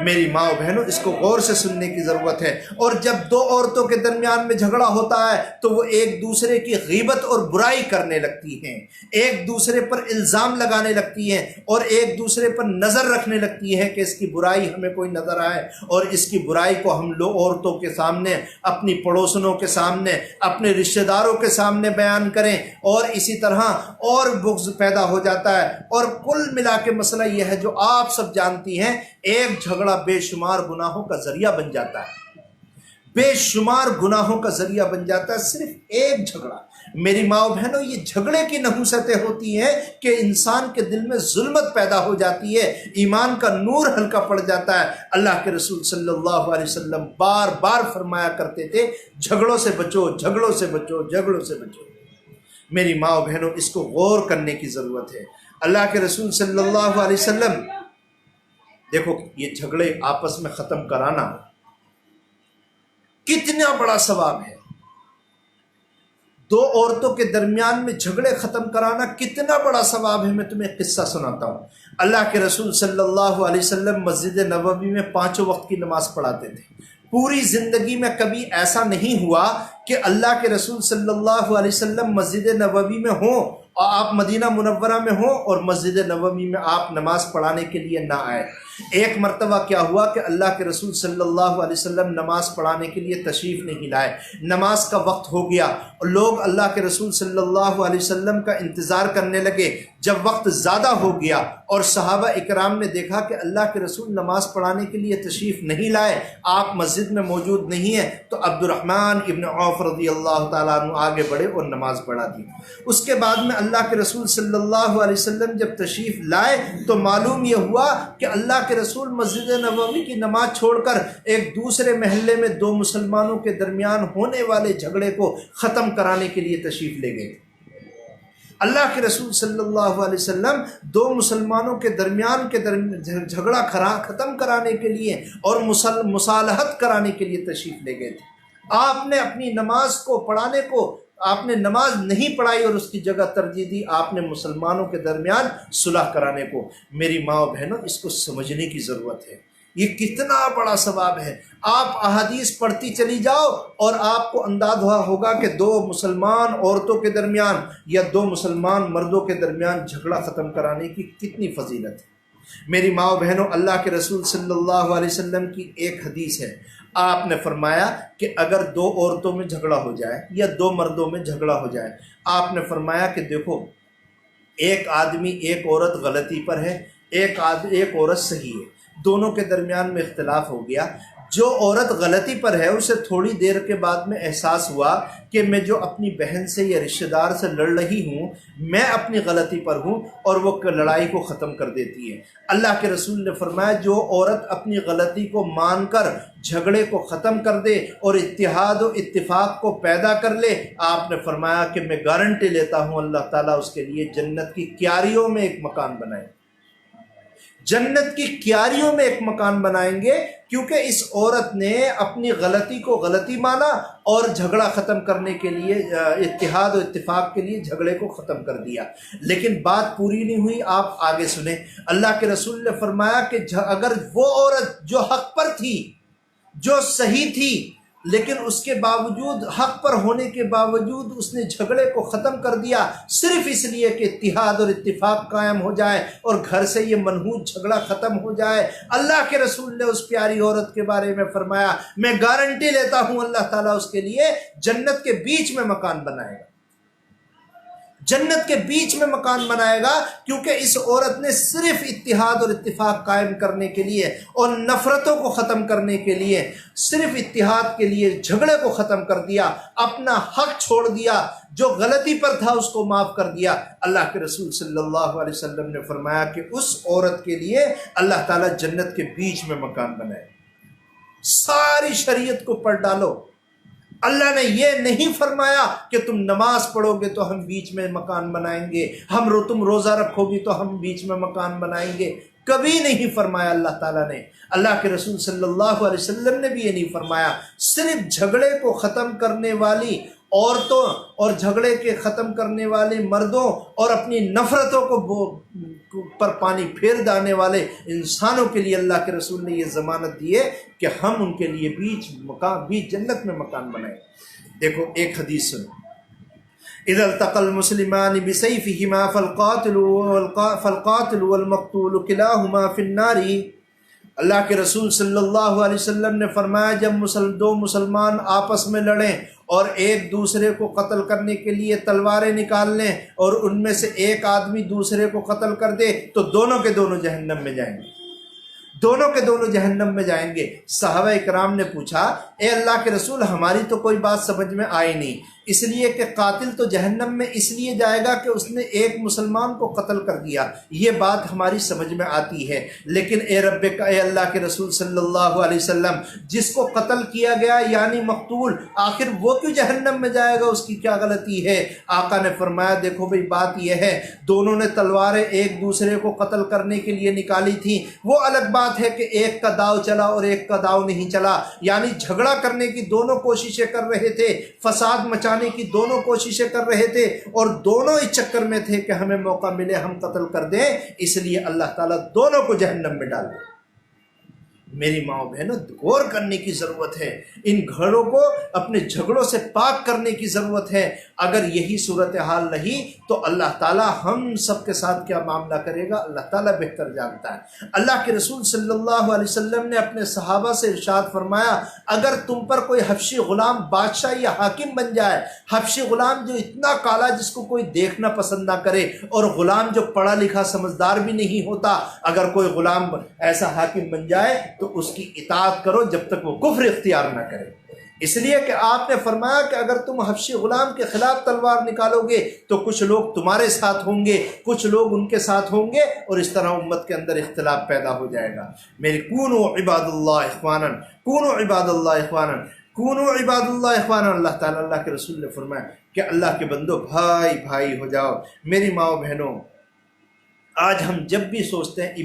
Speaker 1: میری ماں و بہنوں، اس کو غور سے سننے کی ضرورت ہے۔ اور جب دو عورتوں کے درمیان میں جھگڑا ہوتا ہے تو وہ ایک دوسرے کی غیبت اور برائی کرنے لگتی ہیں، ایک دوسرے پر الزام لگانے لگتی ہیں، اور ایک دوسرے پر نظر رکھنے لگتی ہے کہ اس کی برائی ہمیں کوئی نظر آئے اور اس کی برائی کو ہم لوگ عورتوں کے سامنے، اپنی پڑوسنوں کے سامنے، اپنے رشتہ داروں کے سامنے بیان کریں، اور اسی طرح اور بغض پیدا ہو جاتا ہے۔ اور کل ملا کے مسئلہ یہ ہے جو آپ سب جانتی ہیں، ایک جھگڑا بے شمار گناہوں کا ذریعہ بن جاتا ہے، بے شمار گناہوں کا ذریعہ بن جاتا ہے صرف ایک جھگڑا۔ میری ماں بہنوں، یہ جھگڑے کی نحوستیں ہوتی ہیں کہ انسان کے دل میں ظلمت پیدا ہو جاتی ہے، ایمان کا نور ہلکا پڑ جاتا ہے۔ اللہ کے رسول صلی اللہ علیہ وسلم بار بار فرمایا کرتے تھے، جھگڑوں سے بچو، جھگڑوں سے بچو، جھگڑوں سے بچو۔ میری ماں بہنوں، اس کو غور کرنے کی ضرورت ہے۔ اللہ کے رسول صلی اللہ علیہ وسلم، دیکھو یہ جھگڑے آپس میں ختم کرانا کتنا بڑا ثواب ہے۔ دو عورتوں کے درمیان میں جھگڑے ختم کرانا کتنا بڑا ثواب ہے۔ میں تمہیں ایک قصہ سناتا ہوں۔ اللہ کے رسول صلی اللہ علیہ وسلم مسجد نبوی میں 5 وقت کی نماز پڑھاتے تھے۔ پوری زندگی میں کبھی ایسا نہیں ہوا کہ اللہ کے رسول صلی اللہ علیہ وسلم مسجد نبوی میں ہوں اور آپ مدینہ منورہ میں ہوں اور مسجد نبوی میں آپ نماز پڑھانے کے لیے نہ آئے۔ ایک مرتبہ کیا ہوا کہ اللہ کے رسول صلی اللہ علیہ وسلم نماز پڑھانے کے لیے تشریف نہیں لائے، نماز کا وقت ہو گیا اور لوگ اللہ کے رسول صلی اللہ علیہ وسلم کا انتظار کرنے لگے۔ جب وقت زیادہ ہو گیا اور صحابہ اکرام نے دیکھا کہ اللہ کے رسول نماز پڑھانے کے لیے تشریف نہیں لائے، آپ مسجد میں موجود نہیں ہیں، تو عبد الرحمن ابن عوف رضی اللہ تعالیٰ عنہ آگے بڑھے اور نماز پڑھا دی۔ اس کے بعد میں اللہ کے رسول صلی اللہ علیہ وسلم جب تشریف لائے تو معلوم یہ ہوا کہ اللہ کے رسول مسجد نبوی کی نماز چھوڑ کر ایک دوسرے محلے میں دو مسلمانوں کے درمیان ہونے والے جھگڑے کو ختم کرانے کے لیے تشریف لے گئے۔ اللہ کے رسول صلی اللہ علیہ وسلم دو مسلمانوں کے درمیان جھگڑا ختم کرانے کے لیے اور مصالحت کرانے کے لیے تشریف لے گئے تھے۔ آپ نے اپنی نماز کو پڑھانے کو، آپ نے نماز نہیں پڑھائی اور اس کی جگہ ترجیح دی، آپ نے مسلمانوں کے درمیان صلح کرانے کو۔ میری ماں و بہنوں، اس کو سمجھنے کی ضرورت ہے، یہ کتنا بڑا ثواب ہے۔ آپ احادیث پڑھتی چلی جاؤ اور آپ کو اندازہ ہوگا کہ دو مسلمان عورتوں کے درمیان یا دو مسلمان مردوں کے درمیان جھگڑا ختم کرانے کی کتنی فضیلت ہے۔ میری ماں و بہنوں، اللہ کے رسول صلی اللہ علیہ وسلم کی ایک حدیث ہے، آپ نے فرمایا کہ اگر دو عورتوں میں جھگڑا ہو جائے یا دو مردوں میں جھگڑا ہو جائے، آپ نے فرمایا کہ دیکھو، ایک آدمی ایک عورت غلطی پر ہے، ایک عورت صحیح ہے، دونوں کے درمیان میں اختلاف ہو گیا، جو عورت غلطی پر ہے اسے تھوڑی دیر کے بعد میں احساس ہوا کہ میں جو اپنی بہن سے یا رشتہ دار سے لڑ رہی ہوں میں اپنی غلطی پر ہوں، اور وہ لڑائی کو ختم کر دیتی ہے۔ اللہ کے رسول نے فرمایا جو عورت اپنی غلطی کو مان کر جھگڑے کو ختم کر دے اور اتحاد و اتفاق کو پیدا کر لے، آپ نے فرمایا کہ میں گارنٹی لیتا ہوں اللہ تعالیٰ اس کے لیے جنت کی کیاریوں میں ایک مکان بنائے، جنت کی کیاریوں میں ایک مکان بنائیں گے، کیونکہ اس عورت نے اپنی غلطی کو غلطی مانا اور جھگڑا ختم کرنے کے لیے اتحاد و اتفاق کے لیے جھگڑے کو ختم کر دیا۔ لیکن بات پوری نہیں ہوئی، آپ آگے سنیں۔ اللہ کے رسول نے فرمایا کہ اگر وہ عورت جو حق پر تھی، جو صحیح تھی، لیکن اس کے باوجود حق پر ہونے کے باوجود اس نے جھگڑے کو ختم کر دیا صرف اس لیے کہ اتحاد اور اتفاق قائم ہو جائے اور گھر سے یہ منحوس جھگڑا ختم ہو جائے، اللہ کے رسول نے اس پیاری عورت کے بارے میں فرمایا میں گارنٹی لیتا ہوں اللہ تعالیٰ اس کے لیے جنت کے بیچ میں مکان بنائے گا، جنت کے بیچ میں مکان بنائے گا، کیونکہ اس عورت نے صرف اتحاد اور اتفاق قائم کرنے کے لیے اور نفرتوں کو ختم کرنے کے لیے، صرف اتحاد کے لیے جھگڑے کو ختم کر دیا، اپنا حق چھوڑ دیا، جو غلطی پر تھا اس کو معاف کر دیا۔ اللہ کے رسول صلی اللہ علیہ وسلم نے فرمایا کہ اس عورت کے لیے اللہ تعالیٰ جنت کے بیچ میں مکان بنائے۔ ساری شریعت کو پڑھ ڈالو، اللہ نے یہ نہیں فرمایا کہ تم نماز پڑھو گے تو ہم بیچ میں مکان بنائیں گے، تم روزہ رکھو گی تو ہم بیچ میں مکان بنائیں گے، کبھی نہیں فرمایا اللہ تعالیٰ نے۔ اللہ کے رسول صلی اللہ علیہ وسلم نے بھی یہ نہیں فرمایا۔ صرف جھگڑے کو ختم کرنے والی عورتوں اور جھگڑے کے ختم کرنے والے مردوں اور اپنی نفرتوں کو پر پانی پھیر ڈالنے والے انسانوں کے لیے اللہ کے رسول نے یہ ضمانت دی ہے کہ ہم ان کے لیے بیچ جنت میں مکان بنائیں۔ دیکھو ایک حدیث سنو، اذا التقى المسلمان بسيفهما فالقاتل والمقتول كلاهما في النار۔ اللہ کے رسول صلی اللہ علیہ وسلم نے فرمایا جب دو مسلمان آپس میں لڑیں اور ایک دوسرے کو قتل کرنے کے لیے تلواریں نکال لیں اور ان میں سے ایک آدمی دوسرے کو قتل کر دے تو دونوں کے دونوں جہنم میں جائیں گے، دونوں کے دونوں جہنم میں جائیں گے۔ صحابہ اکرام نے پوچھا اے اللہ کے رسول ہماری تو کوئی بات سمجھ میں آئی نہیں، اس لیے کہ قاتل تو جہنم میں اس لیے جائے گا کہ اس نے ایک مسلمان کو قتل کر دیا، یہ بات ہماری سمجھ میں آتی ہے، لیکن اے اللہ کے رسول صلی اللہ علیہ وسلم جس کو قتل کیا گیا یعنی مقتول، آخر وہ کیوں جہنم میں جائے گا، اس کی کیا غلطی ہے؟ آقا نے فرمایا دیکھو بھئی بات یہ ہے دونوں نے تلواریں ایک دوسرے کو قتل کرنے کے لیے نکالی تھی، وہ الگ بات ہے کہ ایک کا داؤ چلا اور ایک کا داؤ نہیں چلا، یعنی جھگڑا کرنے کی دونوں کوششیں کر رہے تھے، فساد مچانے کی دونوں کوششیں کر رہے تھے، اور دونوں اس چکر میں تھے کہ ہمیں موقع ملے ہم قتل کر دیں، اس لیے اللہ تعالیٰ دونوں کو جہنم میں ڈال دے۔ میری ماں بہنوں غور کرنے کی ضرورت ہے، ان گھروں کو اپنے جھگڑوں سے پاک کرنے کی ضرورت ہے۔ اگر یہی صورتحال رہی تو اللہ تعالیٰ ہم سب کے ساتھ کیا معاملہ کرے گا اللہ تعالیٰ بہتر جانتا ہے۔ اللہ کے رسول صلی اللہ علیہ وسلم نے اپنے صحابہ سے ارشاد فرمایا اگر تم پر کوئی حبشی غلام بادشاہ یا حاکم بن جائے، حبشی غلام جو اتنا کالا جس کو کوئی دیکھنا پسند نہ کرے، اور غلام جو پڑھا لکھا سمجھدار بھی نہیں ہوتا، اگر کوئی غلام ایسا حاکم بن جائے تو اس کی اطاعت کرو جب تک وہ کفر اختیار نہ کرے، اس لیے کہ آپ نے فرمایا کہ اگر تم حبشی غلام کے خلاف تلوار نکالو گے تو کچھ لوگ تمہارے ساتھ ہوں گے، کچھ لوگ ان کے ساتھ ہوں گے، اور اس طرح امت کے اندر اختلاف پیدا ہو جائے گا۔ میرے کونوا عباد اللہ اخوانا، کونوا عباد اللہ اخوانا، کونوا عباد اللہ اخوانا۔ اللہ تعالیٰ اللہ کے رسول نے فرمایا کہ اللہ کے بندو بھائی بھائی ہو جاؤ۔ میری ماں بہنوں آج ہم جب بھی سوچتے ہیں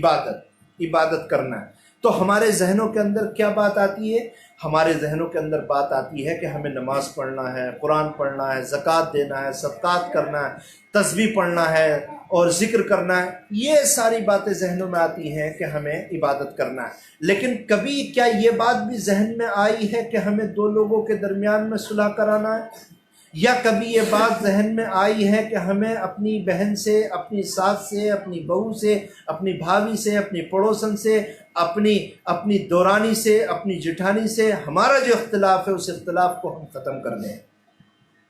Speaker 1: عبادت کرنا ہے تو ہمارے ذہنوں کے اندر کیا بات آتی ہے؟ ہمارے ذہنوں کے اندر بات آتی ہے کہ ہمیں نماز پڑھنا ہے، قرآن پڑھنا ہے، زکوٰۃ دینا ہے، صدقات کرنا ہے، تسبیح پڑھنا ہے اور ذکر کرنا ہے، یہ ساری باتیں ذہنوں میں آتی ہیں کہ ہمیں عبادت کرنا ہے۔ لیکن کبھی کیا یہ بات بھی ذہن میں آئی ہے کہ ہمیں دو لوگوں کے درمیان میں صلح کرانا ہے؟ یا کبھی یہ بات ذہن میں آئی ہے کہ ہمیں اپنی بہن سے، اپنی ساس سے، اپنی بہو سے، اپنی بھابھی سے، اپنی پڑوسن سے، اپنی دورانی سے، اپنی جٹھانی سے ہمارا جو اختلاف ہے اس اختلاف کو ہم ختم کر دیں؟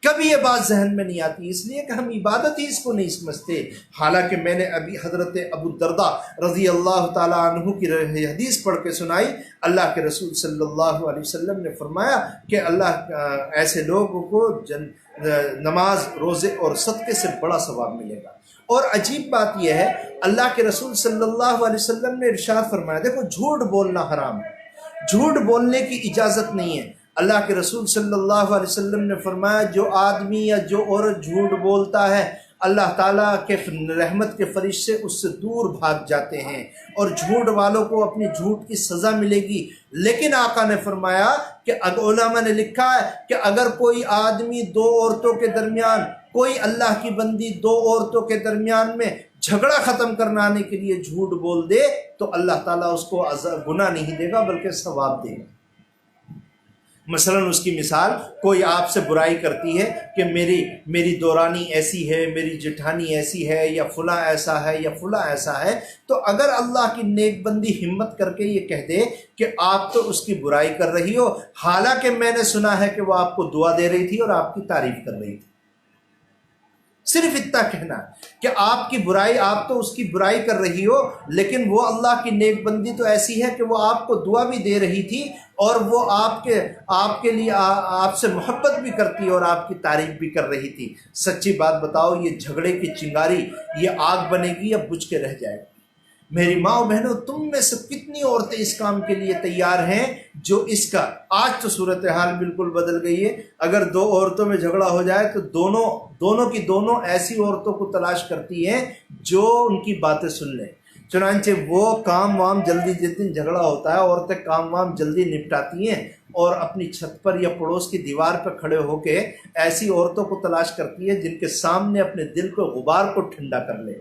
Speaker 1: کبھی یہ بات ذہن میں نہیں آتی، اس لیے کہ ہم عبادت ہی اس کو نہیں سمجھتے۔ حالانکہ میں نے ابھی حضرت ابو الدرداء رضی اللہ تعالیٰ عنہ کی حدیث پڑھ کے سنائی، اللہ کے رسول صلی اللہ علیہ وسلم نے فرمایا کہ اللہ ایسے لوگوں کو نماز، روزے اور صدقے سے بڑا ثواب ملے گا۔ اور عجیب بات یہ ہے، اللہ کے رسول صلی اللہ علیہ وسلم نے ارشاد فرمایا، دیکھو جھوٹ بولنا حرام ہے، جھوٹ بولنے کی اجازت نہیں ہے۔ اللہ کے رسول صلی اللہ علیہ وسلم نے فرمایا، جو آدمی یا جو عورت جھوٹ بولتا ہے اللہ تعالیٰ کے رحمت کے فرشتے اس سے دور بھاگ جاتے ہیں، اور جھوٹ والوں کو اپنی جھوٹ کی سزا ملے گی۔ لیکن آقا نے فرمایا کہ علماء نے لکھا ہے کہ اگر کوئی آدمی دو عورتوں کے درمیان، کوئی اللہ کی بندی دو عورتوں کے درمیان میں جھگڑا ختم کروانے کے لیے جھوٹ بول دے تو اللہ تعالیٰ اس کو گناہ نہیں دے گا بلکہ ثواب دے گا۔ مثلا اس کی مثال، کوئی آپ سے برائی کرتی ہے کہ میری دورانی ایسی ہے، میری جٹھانی ایسی ہے، یا فلاں ایسا ہے، یا فلاں ایسا ہے، تو اگر اللہ کی نیک بندی ہمت کر کے یہ کہہ دے کہ آپ تو اس کی برائی کر رہی ہو، حالانکہ میں نے سنا ہے کہ وہ آپ کو دعا دے رہی تھی اور آپ کی تعریف کر رہی تھی، صرف اتنا کہنا کہ آپ کی برائی، آپ تو اس کی برائی کر رہی ہو، لیکن وہ اللہ کی نیک بندی تو ایسی ہے کہ وہ آپ کو دعا بھی دے رہی تھی، اور وہ آپ کے لیے آپ سے محبت بھی کرتی اور آپ کی تعریف بھی کر رہی تھی۔ سچی بات بتاؤ، یہ جھگڑے کی چنگاری یہ آگ بنے گی یا بجھ کے رہ جائے گی؟ میری ماں و بہنوں، تم میں سے کتنی عورتیں اس کام کے لیے تیار ہیں جو اس کا، آج تو صورتحال بالکل بدل گئی ہے، اگر دو عورتوں میں جھگڑا ہو جائے تو دونوں کی دونوں ایسی عورتوں کو تلاش کرتی ہیں جو ان کی باتیں سن لیں۔ چنانچہ وہ کام وام جلدی، جس دن جھگڑا ہوتا ہے عورتیں کام وام جلدی نپٹاتی ہیں اور اپنی چھت پر یا پڑوس کی دیوار پر کھڑے ہو کے ایسی عورتوں کو تلاش کرتی ہے جن کے سامنے اپنے دل کو، غبار کو ٹھنڈا کر لے۔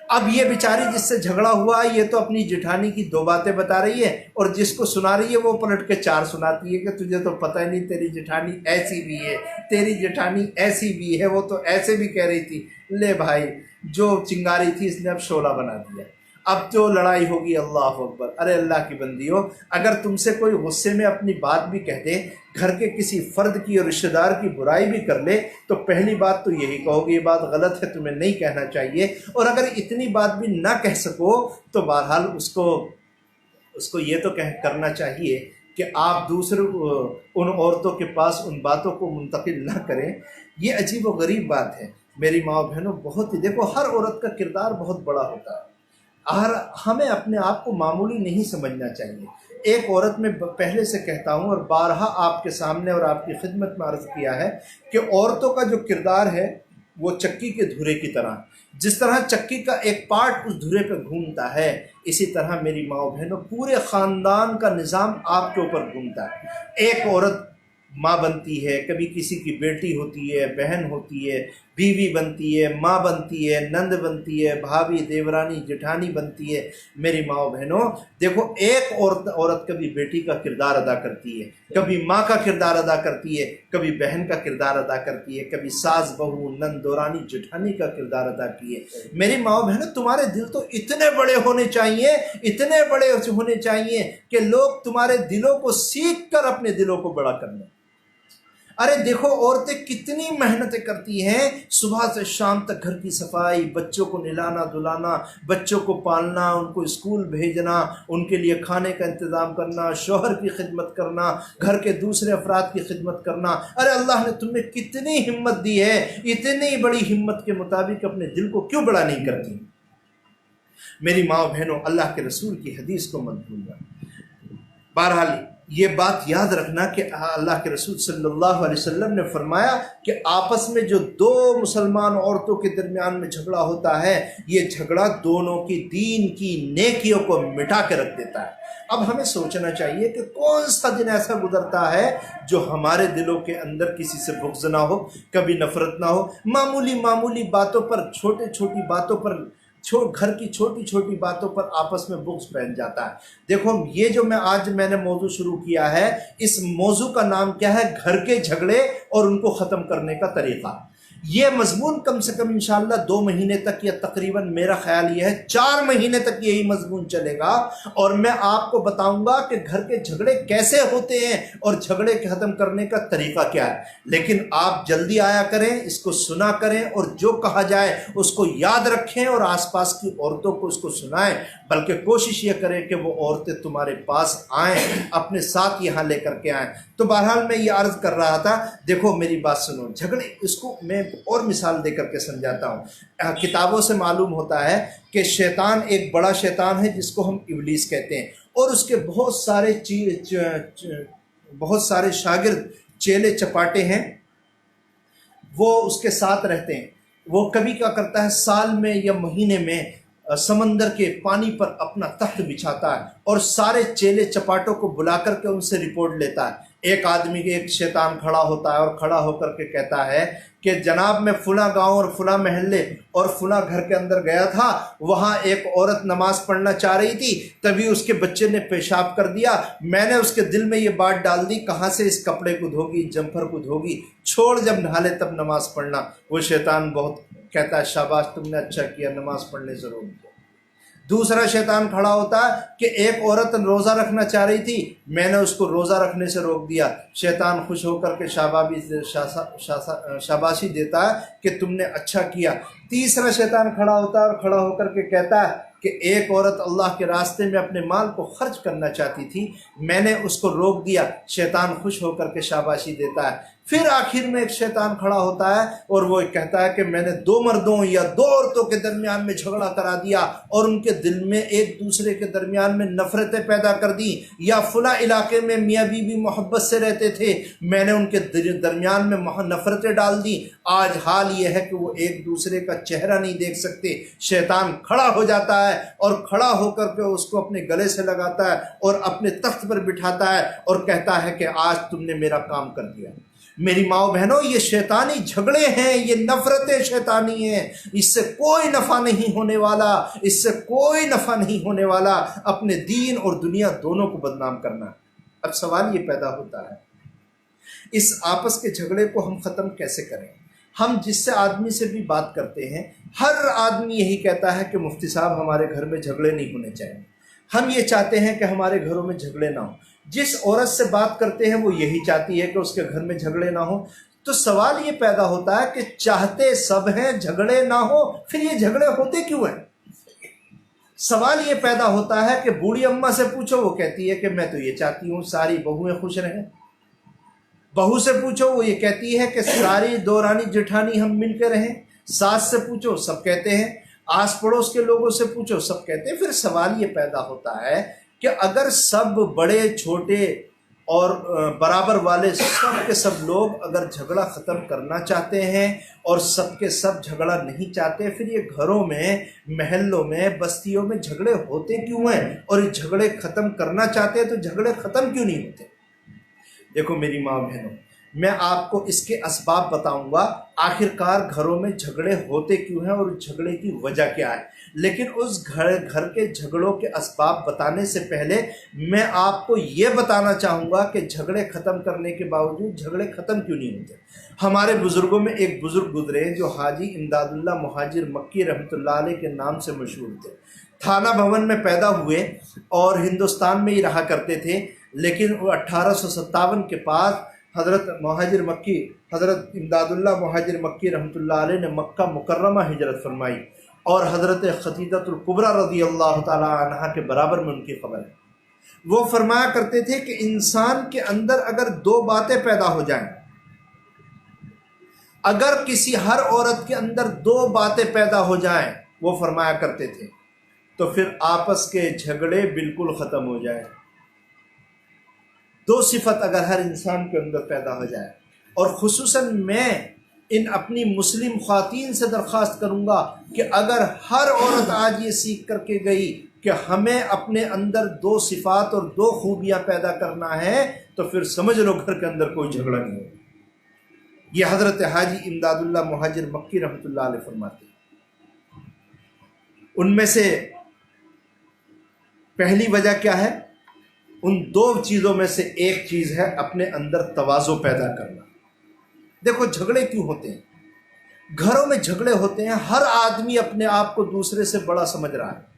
Speaker 1: اب یہ بیچاری جس سے جھگڑا ہوا، یہ تو اپنی جٹھانی کی دو باتیں بتا رہی ہے، اور جس کو سنا رہی ہے وہ پلٹ کے چار سناتی ہے کہ تجھے تو پتہ ہی نہیں، تیری جٹھانی ایسی بھی ہے، تیری جٹھانی ایسی بھی ہے، وہ تو ایسے بھی کہہ رہی تھی۔ لے بھائی، جو چنگاری تھی اس نے اب شعلہ بنا دیا، اب جو لڑائی ہوگی، اللہ اکبر۔ ارے اللہ کی بندیو، اگر تم سے کوئی غصے میں اپنی بات بھی کہہ دے، گھر کے کسی فرد کی اور رشتہ دار کی برائی بھی کر لے، تو پہلی بات تو یہی کہو گے یہ بات غلط ہے، تمہیں نہیں کہنا چاہیے۔ اور اگر اتنی بات بھی نہ کہہ سکو تو بہرحال اس کو یہ تو کرنا چاہیے کہ آپ دوسرے ان عورتوں کے پاس ان باتوں کو منتقل نہ کریں۔ یہ عجیب و غریب بات ہے میری ماں و بہنوں، بہت ہی، دیکھو ہر عورت کا کردار بہت بڑا ہوتا ہے، ہمیں اپنے آپ کو معمولی نہیں سمجھنا چاہیے۔ ایک عورت میں پہلے سے کہتا ہوں اور بارہا آپ کے سامنے اور آپ کی خدمت میں عرض کیا ہے کہ عورتوں کا جو کردار ہے وہ چکی کے دھرے کی طرح، جس طرح چکی کا ایک پارٹ اس دھرے پہ گھومتا ہے، اسی طرح میری ماں و بہنوں پورے خاندان کا نظام آپ کے اوپر گھومتا ہے۔ ایک عورت ماں بنتی ہے، کبھی کسی کی بیٹی ہوتی ہے، بہن ہوتی ہے، بیوی بنتی ہے، ماں بنتی ہے، نند بنتی ہے، بھابھی، دیورانی، جٹھانی بنتی ہے۔ میری ماں و بہنوں دیکھو، ایک عورت کبھی بیٹی کا کردار ادا کرتی ہے، کبھی ماں کا کردار ادا کرتی ہے، کبھی بہن کا کردار ادا کرتی ہے، کبھی ساس، بہو، نند، دورانی، جٹھانی کا کردار ادا کی ہے۔ میری ماں و بہنوں، تمہارے دل تو اتنے بڑے ہونے چاہیے، اتنے بڑے ہونے چاہیے کہ لوگ تمہارے دلوں کو سیکھ کر اپنے دلوں کو بڑا کر لیں۔ ارے دیکھو عورتیں کتنی محنتیں کرتی ہیں، صبح سے شام تک گھر کی صفائی، بچوں کو نہلانا دھلانا، بچوں کو پالنا، ان کو اسکول بھیجنا، ان کے لیے کھانے کا انتظام کرنا، شوہر کی خدمت کرنا، گھر کے دوسرے افراد کی خدمت کرنا۔ ارے اللہ نے تمہیں کتنی ہمت دی ہے، اتنی بڑی ہمت کے مطابق اپنے دل کو کیوں بڑا نہیں کرتی؟ میری ماں و بہنوں، اللہ کے رسول کی حدیث کو مت بھولنا۔ بہرحال یہ بات یاد رکھنا کہ اللہ کے رسول صلی اللہ علیہ وسلم نے فرمایا کہ آپس میں جو دو مسلمان عورتوں کے درمیان میں جھگڑا ہوتا ہے، یہ جھگڑا دونوں کی دین کی نیکیوں کو مٹا کے رکھ دیتا ہے۔ اب ہمیں سوچنا چاہیے کہ کون سا دن ایسا گزرتا ہے جو ہمارے دلوں کے اندر کسی سے بغض نہ ہو، کبھی نفرت نہ ہو، معمولی باتوں پر، چھوٹی باتوں پر، گھر کی چھوٹی باتوں پر آپس میں بغض پھیل جاتا ہے۔ دیکھو یہ جو میں نے موضوع شروع کیا ہے، اس موضوع کا نام کیا ہے؟ گھر کے جھگڑے اور ان کو ختم کرنے کا طریقہ۔ یہ مضمون کم سے کم انشاءاللہ 2 مہینے تک، یا تقریباً میرا خیال یہ ہے 4 مہینے تک یہی مضمون چلے گا، اور میں آپ کو بتاؤں گا کہ گھر کے جھگڑے کیسے ہوتے ہیں اور جھگڑے ختم کرنے کا طریقہ کیا ہے۔ لیکن آپ جلدی آیا کریں، اس کو سنا کریں، اور جو کہا جائے اس کو یاد رکھیں اور آس پاس کی عورتوں کو اس کو سنائیں، بلکہ کوشش یہ کریں کہ وہ عورتیں تمہارے پاس آئیں، اپنے ساتھ یہاں لے کر کے آئیں۔ تو بہرحال میں یہ عرض کر رہا تھا، دیکھو میری بات سنو، جھگڑے، اس کو میں اور مثال دے کر کے سمجھاتا ہوں۔ کتابوں سے معلوم ہوتا ہے کہ شیطان ایک بڑا شیطان ہے جس کو ہم ابلیس کہتے ہیں، اور اس کے بہت سارے شاگرد، چیلے چپاٹے ہیں، وہ اس کے ساتھ رہتے ہیں۔ وہ کبھی کیا کرتا ہے، سال میں یا مہینے میں سمندر کے پانی پر اپنا تخت بچھاتا ہے اور سارے چیلے چپاٹوں کو بلا کر کے ان سے رپورٹ لیتا ہے۔ ایک آدمی، ایک شیطان کھڑا ہوتا ہے اور کھڑا ہو کر کے کہتا ہے کہ جناب میں فلاں گاؤں اور فلاں محلے اور فلاں گھر کے اندر گیا تھا، وہاں ایک عورت نماز پڑھنا چاہ رہی تھی، تبھی اس کے بچے نے پیشاب کر دیا، میں نے اس کے دل میں یہ بات ڈال دی، کہاں سے اس کپڑے کو دھوگی، جمپر کو دھوگی، چھوڑ جب نہا لے تب نماز پڑھنا۔ وہ شیطان بہت کہتا ہے شاباش تم نے اچھا کیا، نماز پڑھنے سے روک دیا۔ دوسرا شیطان کھڑا ہوتا ہے کہ ایک عورت روزہ رکھنا چاہ رہی تھی، میں نے اس کو روزہ رکھنے سے روک دیا۔ شیطان خوش ہو کر کے شاباشی دیتا ہے کہ تم نے اچھا کیا۔ تیسرا شیطان کھڑا ہوتا ہے اور کھڑا ہو کر کے کہتا ہے کہ ایک عورت اللہ کے راستے میں اپنے مال کو خرچ کرنا چاہتی تھی، میں نے اس کو روک دیا۔ شیطان خوش ہو کر کے شاباشی دیتا ہے۔ پھر آخر میں ایک شیطان کھڑا ہوتا ہے اور وہ کہتا ہے کہ میں نے 2 مردوں یا 2 عورتوں کے درمیان میں جھگڑا کرا دیا اور ان کے دل میں ایک دوسرے کے درمیان میں نفرتیں پیدا کر دی، یا فلاں علاقے میں میاں بیوی محبت سے رہتے تھے، میں نے ان کے درمیان میں نفرتیں ڈال دی، آج حال یہ ہے کہ وہ ایک دوسرے کا چہرہ نہیں دیکھ سکتے۔ شیطان کھڑا ہو جاتا ہے اور کھڑا ہو کر کے اس کو اپنے گلے سے لگاتا ہے اور اپنے تخت پر بٹھاتا ہے اور کہتا ہے کہ آج تم نے میرا کام کر دیا۔ میری ماں بہنوں، یہ شیطانی جھگڑے ہیں، یہ نفرتیں شیطانی ہیں، اس سے کوئی نفع نہیں ہونے والا، اس سے کوئی نفع نہیں ہونے والا، اپنے دین اور دنیا دونوں کو بدنام کرنا۔ اب سوال یہ پیدا ہوتا ہے، اس آپس کے جھگڑے کو ہم ختم کیسے کریں؟ ہم جس سے آدمی سے بھی بات کرتے ہیں، ہر آدمی یہی کہتا ہے کہ مفتی صاحب ہمارے گھر میں جھگڑے نہیں ہونے چاہیے، ہم یہ چاہتے ہیں کہ ہمارے گھروں میں جھگڑے نہ ہوں۔ جس عورت سے بات کرتے ہیں وہ یہی چاہتی ہے کہ اس کے گھر میں جھگڑے نہ ہوں۔ تو سوال یہ پیدا ہوتا ہے کہ چاہتے سب ہیں جھگڑے نہ ہو، پھر یہ جھگڑے ہوتے کیوں ہیں؟ سوال یہ پیدا ہوتا ہے کہ بوڑھی اماں سے پوچھو، وہ کہتی ہے کہ میں تو یہ چاہتی ہوں ساری بہویں خوش رہیں۔ بہو سے پوچھو، وہ یہ کہتی ہے کہ ساری دورانی جٹھانی ہم مل کے رہیں۔ ساس سے پوچھو، سب کہتے ہیں۔ آس پڑوس کے لوگوں سے پوچھو، سب کہتے ہیں۔ پھر سوال یہ پیدا ہوتا ہے کہ اگر سب بڑے چھوٹے اور برابر والے سب کے سب لوگ اگر جھگڑا ختم کرنا چاہتے ہیں اور سب کے سب جھگڑا نہیں چاہتے، پھر یہ گھروں میں، محلوں میں، بستیوں میں جھگڑے ہوتے کیوں ہیں؟ اور یہ جھگڑے ختم کرنا چاہتے ہیں تو جھگڑے ختم کیوں نہیں ہوتے؟ دیکھو میری ماں بہنوں، میں آپ کو اس کے اسباب بتاؤں گا، آخر کار گھروں میں جھگڑے ہوتے کیوں ہیں اور جھگڑے کی وجہ کیا ہے۔ لیکن اس گھر کے جھگڑوں کے اسباب بتانے سے پہلے میں آپ کو یہ بتانا چاہوں گا کہ جھگڑے ختم کرنے کے باوجود جھگڑے ختم کیوں نہیں ہوتے۔ ہمارے بزرگوں میں ایک بزرگ گزرے جو حاجی امداد اللہ مہاجر مکی رحمۃ اللہ علیہ کے نام سے مشہور تھے۔ تھانہ بھون میں پیدا ہوئے اور ہندوستان میں ہی رہا کرتے تھے، لیکن 1857 کے پاس حضرت امداد اللہ مہاجر مکی رحمۃ اللہ علیہ نے مکہ مکرمہ ہجرت فرمائی، اور حضرت خدیجہ الکبریٰ رضی اللہ تعالی عنہا کے برابر میں ان کی خبر ہے۔ وہ فرمایا کرتے تھے کہ انسان کے اندر اگر 2 باتیں پیدا ہو جائیں، اگر کسی ہر عورت کے اندر 2 باتیں پیدا ہو جائیں، وہ فرمایا کرتے تھے، تو پھر آپس کے جھگڑے بالکل ختم ہو جائیں۔ 2 صفت اگر ہر انسان کے اندر پیدا ہو جائے، اور خصوصاً میں ان اپنی مسلم خواتین سے درخواست کروں گا کہ اگر ہر عورت آج یہ سیکھ کر کے گئی کہ ہمیں اپنے اندر 2 صفات اور 2 خوبیاں پیدا کرنا ہے، تو پھر سمجھ لو گھر کے اندر کوئی جھگڑا نہیں ہوگا۔ یہ حضرت حاجی امداد اللہ مہاجر مکی رحمۃ اللہ علیہ فرماتے ہیں۔ ان میں سے پہلی وجہ کیا ہے؟ ان 2 چیزوں میں سے ایک چیز ہے اپنے اندر تواضع پیدا کرنا۔ دیکھو جھگڑے کیوں ہوتے ہیں؟ گھروں میں جھگڑے ہوتے ہیں، ہر آدمی اپنے آپ کو دوسرے سے بڑا سمجھ رہا ہے،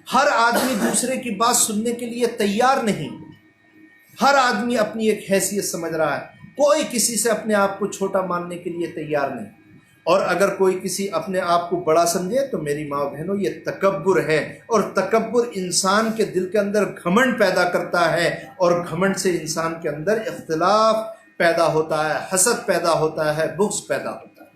Speaker 1: ہر آدمی دوسرے کی بات سننے کے لیے تیار نہیں، ہر آدمی اپنی ایک حیثیت سمجھ رہا ہے، کوئی کسی سے اپنے آپ کو چھوٹا ماننے کے لیے تیار نہیں۔ اور اگر کوئی کسی اپنے آپ کو بڑا سمجھے تو میری ماں بہنوں یہ تکبر ہے، اور تکبر انسان کے دل کے اندر گھمنڈ پیدا کرتا ہے، اور گھمنڈ سے انسان کے اندر اختلاف پیدا ہوتا ہے، حسد پیدا ہوتا ہے، بغض پیدا ہوتا ہے۔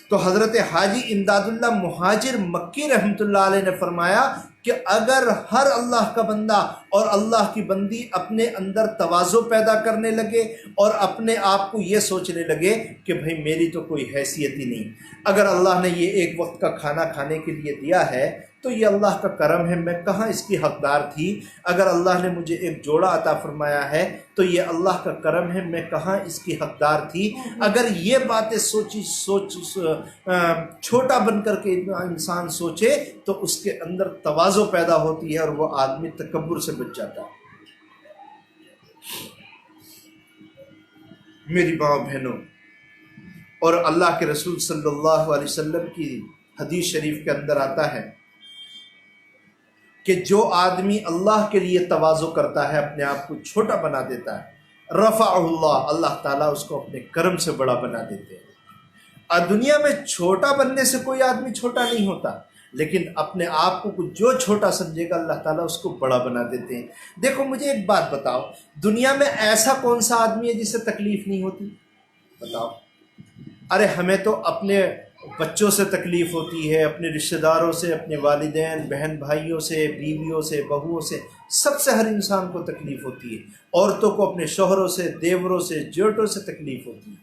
Speaker 1: تو حضرت حاجی امداد اللہ مہاجر مکی رحمۃ اللہ علیہ نے فرمایا کہ اگر ہر اللہ کا بندہ اور اللہ کی بندی اپنے اندر تواضع پیدا کرنے لگے اور اپنے آپ کو یہ سوچنے لگے کہ بھئی میری تو کوئی حیثیت ہی نہیں، اگر اللہ نے یہ ایک وقت کا کھانا کھانے کے لیے دیا ہے تو یہ اللہ کا کرم ہے، میں کہاں اس کی حقدار تھی، اگر اللہ نے مجھے ایک جوڑا عطا فرمایا ہے تو یہ اللہ کا کرم ہے، میں کہاں اس کی حقدار تھی۔ اگر یہ باتیں چھوٹا بن کر کے انسان سوچے تو اس کے اندر تواضع پیدا ہوتی ہے اور وہ آدمی تکبر سے بچ جاتا ہے۔ میری ماں بہنوں، اور اللہ کے رسول صلی اللہ علیہ وسلم کی حدیث شریف کے اندر آتا ہے کہ جو آدمی اللہ کے لیے تواضع کرتا ہے، اپنے آپ کو چھوٹا بنا دیتا ہے، رفعہ اللہ، اللہ تعالیٰ اس کو اپنے کرم سے بڑا بنا دیتے ہیں۔ اور دنیا میں چھوٹا بننے سے کوئی آدمی چھوٹا نہیں ہوتا، لیکن اپنے آپ کو جو چھوٹا سمجھے گا اللہ تعالیٰ اس کو بڑا بنا دیتے ہیں۔ دیکھو مجھے ایک بات بتاؤ، دنیا میں ایسا کون سا آدمی ہے جسے تکلیف نہیں ہوتی؟ بتاؤ۔ ارے ہمیں تو اپنے بچوں سے تکلیف ہوتی ہے، اپنے رشتہ داروں سے، اپنے والدین، بہن بھائیوں سے، بیویوں سے، بہوؤں سے، سب سے ہر انسان کو تکلیف ہوتی ہے۔ عورتوں کو اپنے شوہروں سے، دیوروں سے، جیٹوں سے تکلیف ہوتی ہے،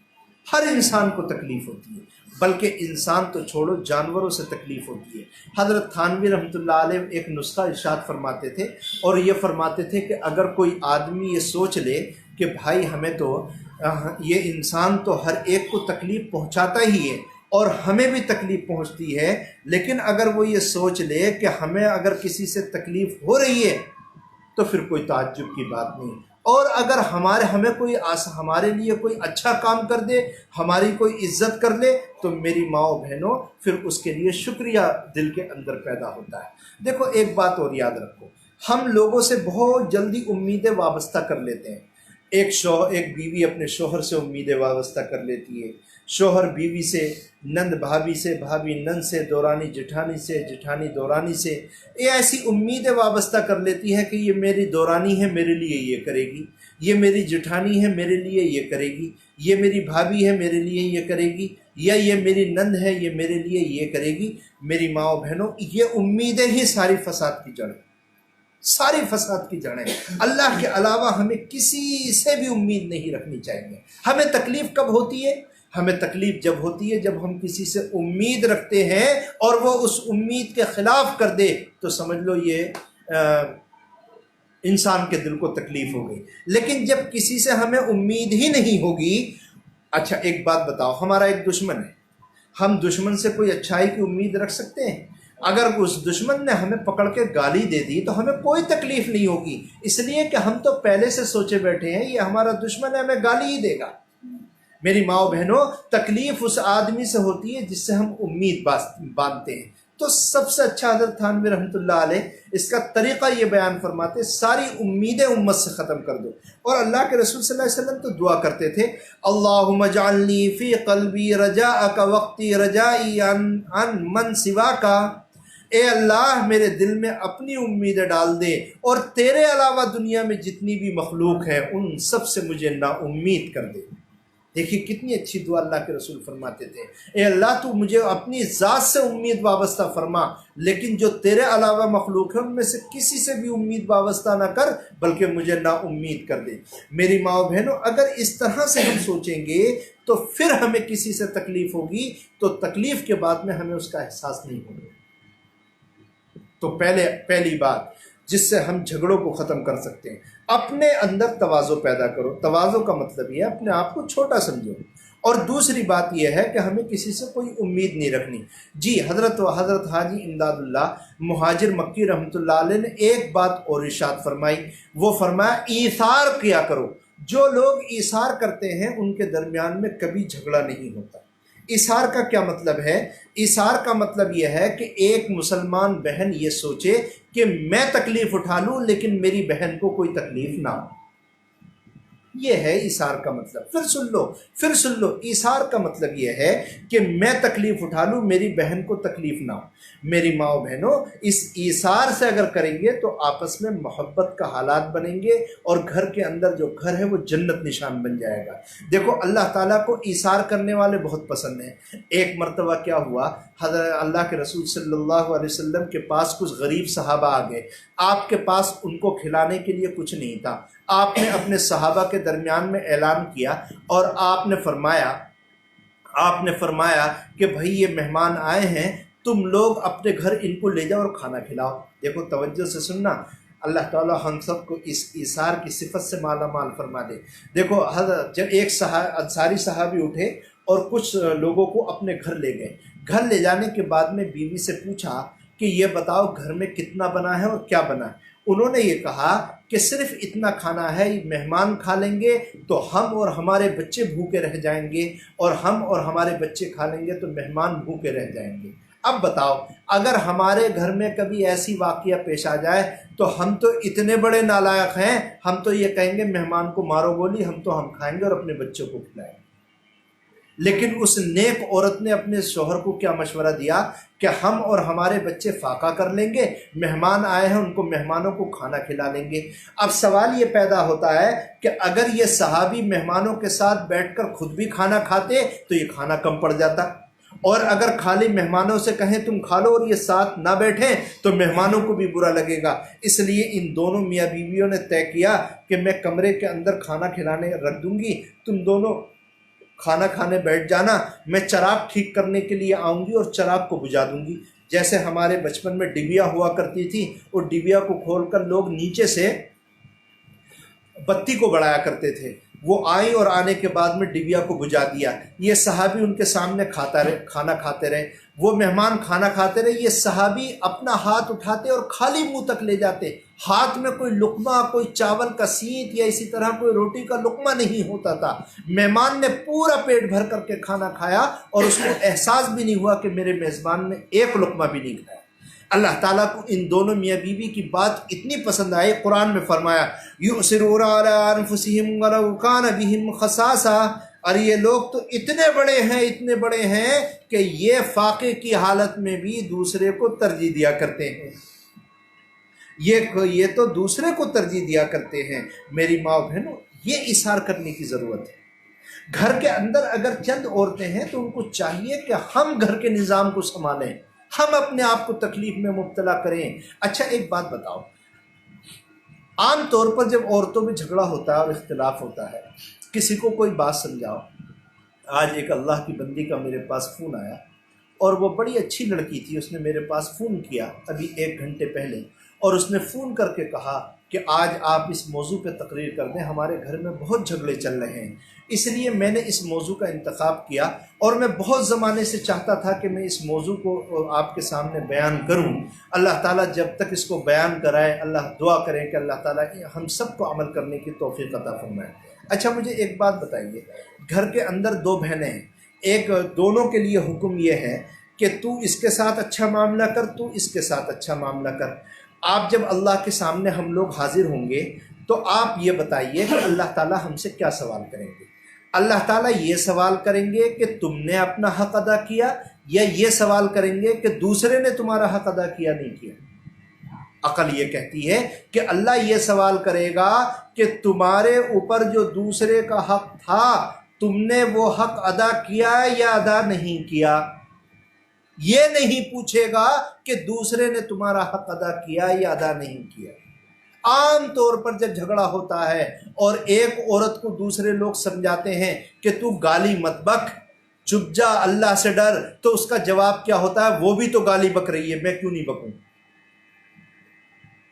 Speaker 1: ہر انسان کو تکلیف ہوتی ہے، بلکہ انسان تو چھوڑو جانوروں سے تکلیف ہوتی ہے۔ حضرت تھانوی رحمۃ اللہ علیہ ایک نسخہ ارشاد فرماتے تھے، اور یہ فرماتے تھے کہ اگر کوئی آدمی یہ سوچ لے کہ بھائی ہمیں تو یہ انسان تو ہر ایک کو تکلیف پہنچاتا ہی ہے اور ہمیں بھی تکلیف پہنچتی ہے، لیکن اگر وہ یہ سوچ لے کہ ہمیں اگر کسی سے تکلیف ہو رہی ہے تو پھر کوئی تعجب کی بات نہیں، اور اگر ہمارے لیے کوئی اچھا کام کر دے، ہماری کوئی عزت کر لے تو میری ماؤں بہنوں پھر اس کے لیے شکریہ دل کے اندر پیدا ہوتا ہے۔ دیکھو ایک بات اور یاد رکھو، ہم لوگوں سے بہت جلدی امیدیں وابستہ کر لیتے ہیں۔ ایک بیوی اپنے شوہر سے امیدیں وابستہ کر لیتی ہے، شوہر بیوی سے، نند بھابھی سے، بھابھی نند سے، دورانی جٹھانی سے، جٹھانی دورانی سے، یہ ایسی امیدیں وابستہ کر لیتی ہے کہ یہ میری دورانی ہے میرے لیے یہ کرے گی، یہ میری جٹھانی ہے میرے لیے یہ کرے گی، یہ میری بھابھی ہے میرے لیے یہ کرے گی، یا یہ میری نند ہے یہ میرے لیے یہ کرے گی۔ میری ماں و بہنوں، یہ امیدیں ہی ساری فساد کی جڑ، ساری فساد کی جڑیں۔ اللہ کے علاوہ ہمیں کسی سے بھی امید نہیں رکھنی چاہیے۔ ہمیں تکلیف کب ہوتی ہے؟ ہمیں تکلیف جب ہوتی ہے جب ہم کسی سے امید رکھتے ہیں اور وہ اس امید کے خلاف کر دے تو سمجھ لو یہ انسان کے دل کو تکلیف ہو گئی۔ لیکن جب کسی سے ہمیں امید ہی نہیں ہوگی، اچھا ایک بات بتاؤ، ہمارا ایک دشمن ہے، ہم دشمن سے کوئی اچھائی کی امید رکھ سکتے ہیں؟ اگر اس دشمن نے ہمیں پکڑ کے گالی دے دی تو ہمیں کوئی تکلیف نہیں ہوگی، اس لیے کہ ہم تو پہلے سے سوچے بیٹھے ہیں یہ ہمارا دشمن ہے، ہمیں گالی ہی دے گا۔ میری ماں و بہنوں، تکلیف اس آدمی سے ہوتی ہے جس سے ہم امید باندھتے ہیں۔ تو سب سے اچھا حضرت تھانوی رحمۃ اللہ علیہ اس کا طریقہ یہ بیان فرماتے، ساری امیدیں امت سے ختم کر دو۔ اور اللہ کے رسول صلی اللہ علیہ وسلم تو دعا کرتے تھے، اللہم اجعلنی فی قلبی رجاءک وقتی رجائی عن من سواک، اے اللہ میرے دل میں اپنی امیدیں ڈال دے اور تیرے علاوہ دنیا میں جتنی بھی مخلوق ہے ان سب سے مجھے نا امید کر دے۔ دیکھیے کتنی اچھی دعا اللہ کے رسول فرماتے تھے، اے اللہ تو مجھے اپنی ذات سے امید وابستہ فرما، لیکن جو تیرے علاوہ مخلوق ہے ان میں سے کسی سے بھی امید وابستہ نہ کر بلکہ مجھے نا امید کر دے۔ میری ماں و بہنوں، اگر اس طرح سے ہم سوچیں گے تو پھر ہمیں کسی سے تکلیف ہوگی تو تکلیف کے بعد میں ہمیں اس کا احساس نہیں ہوگا۔ تو پہلی بات جس سے ہم جھگڑوں کو ختم کر سکتے ہیں، اپنے اندر تواضع پیدا کرو۔ تواضع کا مطلب یہ ہے اپنے آپ کو چھوٹا سمجھو۔ اور دوسری بات یہ ہے کہ ہمیں کسی سے کوئی امید نہیں رکھنی۔ جی حضرت حاجی امداد اللہ مہاجر مکی رحمۃ اللہ علیہ نے ایک بات اور ارشاد فرمائی، وہ فرمایا ایثار کیا کرو۔ جو لوگ ایثار کرتے ہیں ان کے درمیان میں کبھی جھگڑا نہیں ہوتا۔ ایثار کا کیا مطلب ہے؟ ایثار کا مطلب یہ ہے کہ ایک مسلمان بہن یہ سوچے کہ میں تکلیف اٹھا لوں لیکن میری بہن کو کوئی تکلیف نہ ہو، یہ ہے ایثار کا مطلب۔ پھر سن لو، ایثار کا مطلب یہ ہے کہ میں تکلیف اٹھا لوں میری بہن کو تکلیف نہ ہو۔ میری ماں و بہنوں، اس ایثار سے اگر کریں گے تو آپس میں محبت کا حالات بنیں گے اور گھر کے اندر جو گھر ہے وہ جنت نشان بن جائے گا۔ دیکھو اللہ تعالیٰ کو ایثار کرنے والے بہت پسند ہیں۔ ایک مرتبہ کیا ہوا، حضرت اللہ کے رسول صلی اللہ علیہ وسلم کے پاس کچھ غریب صحابہ آ گئے۔ آپ کے پاس ان کو کھلانے کے لیے کچھ نہیں تھا۔ آپ نے اپنے صحابہ کے درمیان میں اعلان کیا اور آپ نے فرمایا کہ بھائی یہ مہمان آئے ہیں، تم لوگ اپنے گھر ان کو لے جاؤ اور کھانا کھلاؤ۔ دیکھو توجہ سے سننا، اللہ تعالیٰ ہم سب کو اس ایثار کی صفت سے مالا مال فرما دے۔ دیکھو جب ایک انصاری صحابی اٹھے اور کچھ لوگوں کو اپنے گھر لے گئے۔ گھر لے جانے کے بعد میں بیوی سے پوچھا کہ یہ بتاؤ گھر میں کتنا بنا ہے اور کیا بنا ہے؟ انہوں نے یہ کہا کہ صرف اتنا کھانا ہے، مہمان کھا لیں گے تو ہم اور ہمارے بچے بھوکے رہ جائیں گے، اور ہم اور ہمارے بچے کھا لیں گے تو مہمان بھوکے رہ جائیں گے۔ اب بتاؤ اگر ہمارے گھر میں کبھی ایسی واقعہ پیش آ جائے تو ہم تو اتنے بڑے نالائق ہیں، ہم تو یہ کہیں گے مہمان کو مارو گولی، ہم کھائیں گے اور اپنے بچوں کو کھلائیں گے۔ لیکن اس نیک عورت نے اپنے شوہر کو کیا مشورہ دیا کہ ہم اور ہمارے بچے فاقہ کر لیں گے، مہمان آئے ہیں ان کو مہمانوں کو کھانا کھلا لیں گے۔ اب سوال یہ پیدا ہوتا ہے کہ اگر یہ صحابی مہمانوں کے ساتھ بیٹھ کر خود بھی کھانا کھاتے تو یہ کھانا کم پڑ جاتا، اور اگر خالی مہمانوں سے کہیں تم کھا لو اور یہ ساتھ نہ بیٹھیں تو مہمانوں کو بھی برا لگے گا۔ اس لیے ان دونوں میاں بیویوں نے طے کیا کہ میں کمرے کے اندر کھانا کھلانے رکھ دوں گی، تم دونوں کھانا کھانے بیٹھ جانا، میں چراغ ٹھیک کرنے کے لیے آؤں گی اور چراغ کو بجھا دوں گی۔ جیسے ہمارے بچپن میں ڈبیا ہوا کرتی تھی، اور ڈبیا کو کھول کر لوگ نیچے سے بتی کو بڑھایا کرتے تھے، وہ آئی اور آنے کے بعد میں ڈبیا کو بجھا دیا۔ یہ صحابی ان کے سامنے کھانا کھاتے رہے، وہ مہمان کھانا کھاتے رہے، یہ صحابی اپنا ہاتھ اٹھاتے اور خالی منہ تک لے جاتے، ہاتھ میں کوئی لقمہ، کوئی چاول کا سینت یا اسی طرح کوئی روٹی کا لقمہ نہیں ہوتا تھا۔ مہمان نے پورا پیٹ بھر کر کے کھانا کھایا اور اس کو احساس بھی نہیں ہوا کہ میرے میزبان نے ایک لقمہ بھی نہیں کھایا۔ اللہ تعالیٰ کو ان دونوں میاں بیوی کی بات اتنی پسند آئی، قرآن میں فرمایا یؤثرون علی انفسہم ولو کان بہم خصاصہ، اور یہ لوگ تو اتنے بڑے ہیں کہ یہ فاقے کی حالت میں بھی دوسرے کو ترجیح دیا کرتے ہیں، یہ تو دوسرے کو ترجیح دیا کرتے ہیں۔ میری ماں بہنوں، یہ ایثار کرنے کی ضرورت ہے۔ گھر کے اندر اگر چند عورتیں ہیں تو ان کو چاہیے کہ ہم گھر کے نظام کو سنبھالیں، ہم اپنے آپ کو تکلیف میں مبتلا کریں۔ اچھا ایک بات بتاؤ، عام طور پر جب عورتوں میں جھگڑا ہوتا ہے اور اختلاف ہوتا ہے، کسی کو کوئی بات سمجھاؤ۔ آج ایک اللہ کی بندی کا میرے پاس فون آیا، اور وہ بڑی اچھی لڑکی تھی، اس نے میرے پاس فون کیا ابھی 1 گھنٹے پہلے، اور اس نے فون کر کے کہا کہ آج آپ اس موضوع پہ تقریر کر دیں، ہمارے گھر میں بہت جھگڑے چل رہے ہیں، اس لیے میں نے اس موضوع کا انتخاب کیا، اور میں بہت زمانے سے چاہتا تھا کہ میں اس موضوع کو آپ کے سامنے بیان کروں۔ اللہ تعالیٰ جب تک اس کو بیان کرائے، اللہ دعا کریں کہ اللہ تعالیٰ ہم سب کو عمل کرنے کی توفیق عطا فرمائے۔ اچھا مجھے ایک بات بتائیے، گھر کے اندر 2 بہنیں ہیں، ایک دونوں کے لیے حکم یہ ہے کہ تو اس کے ساتھ اچھا معاملہ کر، تو اس کے ساتھ اچھا معاملہ کر۔ آپ جب اللہ کے سامنے ہم لوگ حاضر ہوں گے تو آپ یہ بتائیے کہ اللہ تعالیٰ ہم سے کیا سوال کریں گے؟ اللہ تعالیٰ یہ سوال کریں گے کہ تم نے اپنا حق ادا کیا، یا یہ سوال کریں گے کہ دوسرے نے تمہارا حق ادا کیا نہیں کیا؟ عقل یہ کہتی ہے کہ اللہ یہ سوال کرے گا کہ تمہارے اوپر جو دوسرے کا حق تھا، تم نے وہ حق ادا کیا یا ادا نہیں کیا۔ یہ نہیں پوچھے گا کہ دوسرے نے تمہارا حق ادا کیا یا ادا نہیں کیا۔ عام طور پر جب جھگڑا ہوتا ہے اور ایک عورت کو دوسرے لوگ سمجھاتے ہیں کہ تو گالی مت بک، چپ جا، اللہ سے ڈر، تو اس کا جواب کیا ہوتا ہے؟ وہ بھی تو گالی بک رہی ہے، میں کیوں نہیں بکوں؟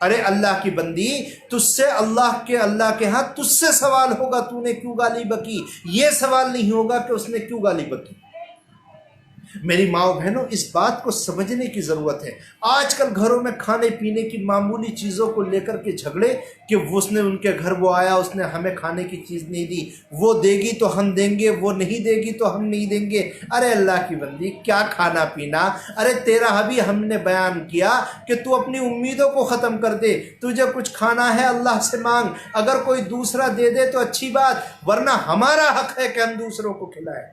Speaker 1: ارے اللہ کی بندی، تجھ سے اللہ کے ہاں تجھ سے سوال ہوگا تو نے کیوں گالی بکی، یہ سوال نہیں ہوگا کہ اس نے کیوں گالی بکی۔ میری ماں و بہنوں، اس بات کو سمجھنے کی ضرورت ہے۔ آج کل گھروں میں کھانے پینے کی معمولی چیزوں کو لے کر کے جھگڑے کہ اس نے ان کے گھر وہ آیا، اس نے ہمیں کھانے کی چیز نہیں دی، وہ دے گی تو ہم دیں گے، وہ نہیں دے گی تو ہم نہیں دیں گے۔ ارے اللہ کی بندی، کیا کھانا پینا؟ ارے تیرا ابھی ہم نے بیان کیا کہ تو اپنی امیدوں کو ختم کر دے، تجھے کچھ کھانا ہے اللہ سے مانگ، اگر کوئی دوسرا دے دے تو اچھی بات، ورنہ ہمارا حق ہے کہ ہم دوسروں کو کھلائیں،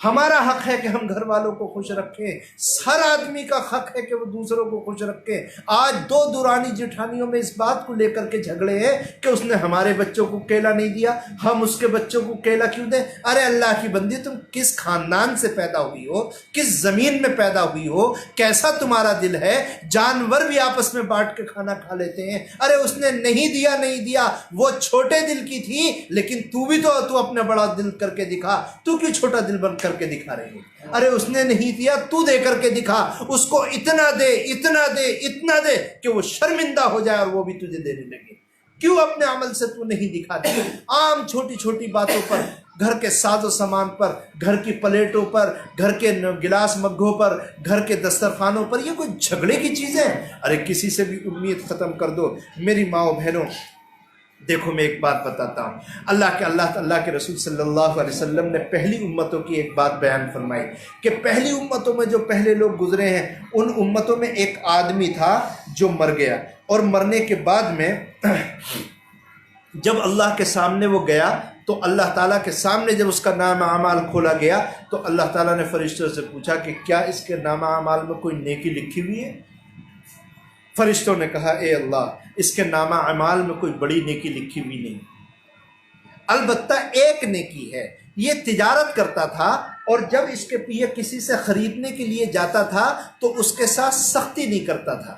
Speaker 1: ہمارا حق ہے کہ ہم گھر والوں کو خوش رکھیں، ہر آدمی کا حق ہے کہ وہ دوسروں کو خوش رکھیں۔ آج دو دورانی جٹھانیوں میں اس بات کو لے کر کے جھگڑے ہیں کہ اس نے ہمارے بچوں کو کیلا نہیں دیا، ہم اس کے بچوں کو کیلا کیوں دیں؟ ارے اللہ کی بندی، تم کس خاندان سے پیدا ہوئی ہو، کس زمین میں پیدا ہوئی ہو، کیسا تمہارا دل ہے؟ جانور بھی آپس میں بانٹ کے کھانا کھا لیتے ہیں۔ ارے اس نے نہیں دیا، وہ چھوٹے دل کی تھی، لیکن تو اپنا بڑا دل کر کے دکھا، تو کیوں چھوٹا دل بن کر کے دکھا رہے ہیں؟ ارے اس نے نہیں دیا، تو دے کر کے دکھا، اس کو اتنا دے کہ وہ شرمندہ ہو جائے اور وہ بھی تجھے دینے لگے۔ کیوں اپنے عمل سے تو نہیں دکھاتی؟ عام چھوٹی چھوٹی باتوں پر، گھر کے ساز و سامان پر، گھر کی پلیٹوں پر، گھر کے گلاس مگھوں پر، گھر کے دسترخوانوں پر، یہ کوئی جھگڑے کی چیز ہے؟ ارے کسی سے بھی امید ختم کر دو۔ میری ماں و بہنوں، دیکھو میں ایک بات بتاتا ہوں۔ اللہ کے رسول صلی اللہ علیہ وسلم نے پہلی امتوں کی ایک بات بیان فرمائی کہ پہلی امتوں میں جو پہلے لوگ گزرے ہیں، ان امتوں میں ایک آدمی تھا جو مر گیا، اور مرنے کے بعد میں جب اللہ کے سامنے وہ گیا تو اللہ تعالیٰ کے سامنے جب اس کا نام اعمال کھولا گیا تو اللہ تعالیٰ نے فرشتوں سے پوچھا کہ کیا اس کے نام اعمال میں کوئی نیکی لکھی ہوئی ہے؟ فرشتوں نے کہا اے اللہ، اس کے نامہ اعمال میں کوئی بڑی نیکی لکھی ہوئی نہیں، البتہ ایک نیکی ہے، یہ تجارت کرتا تھا، اور جب اس کے یہ کسی سے خریدنے کے لیے جاتا تھا تو اس کے ساتھ سختی نہیں کرتا تھا،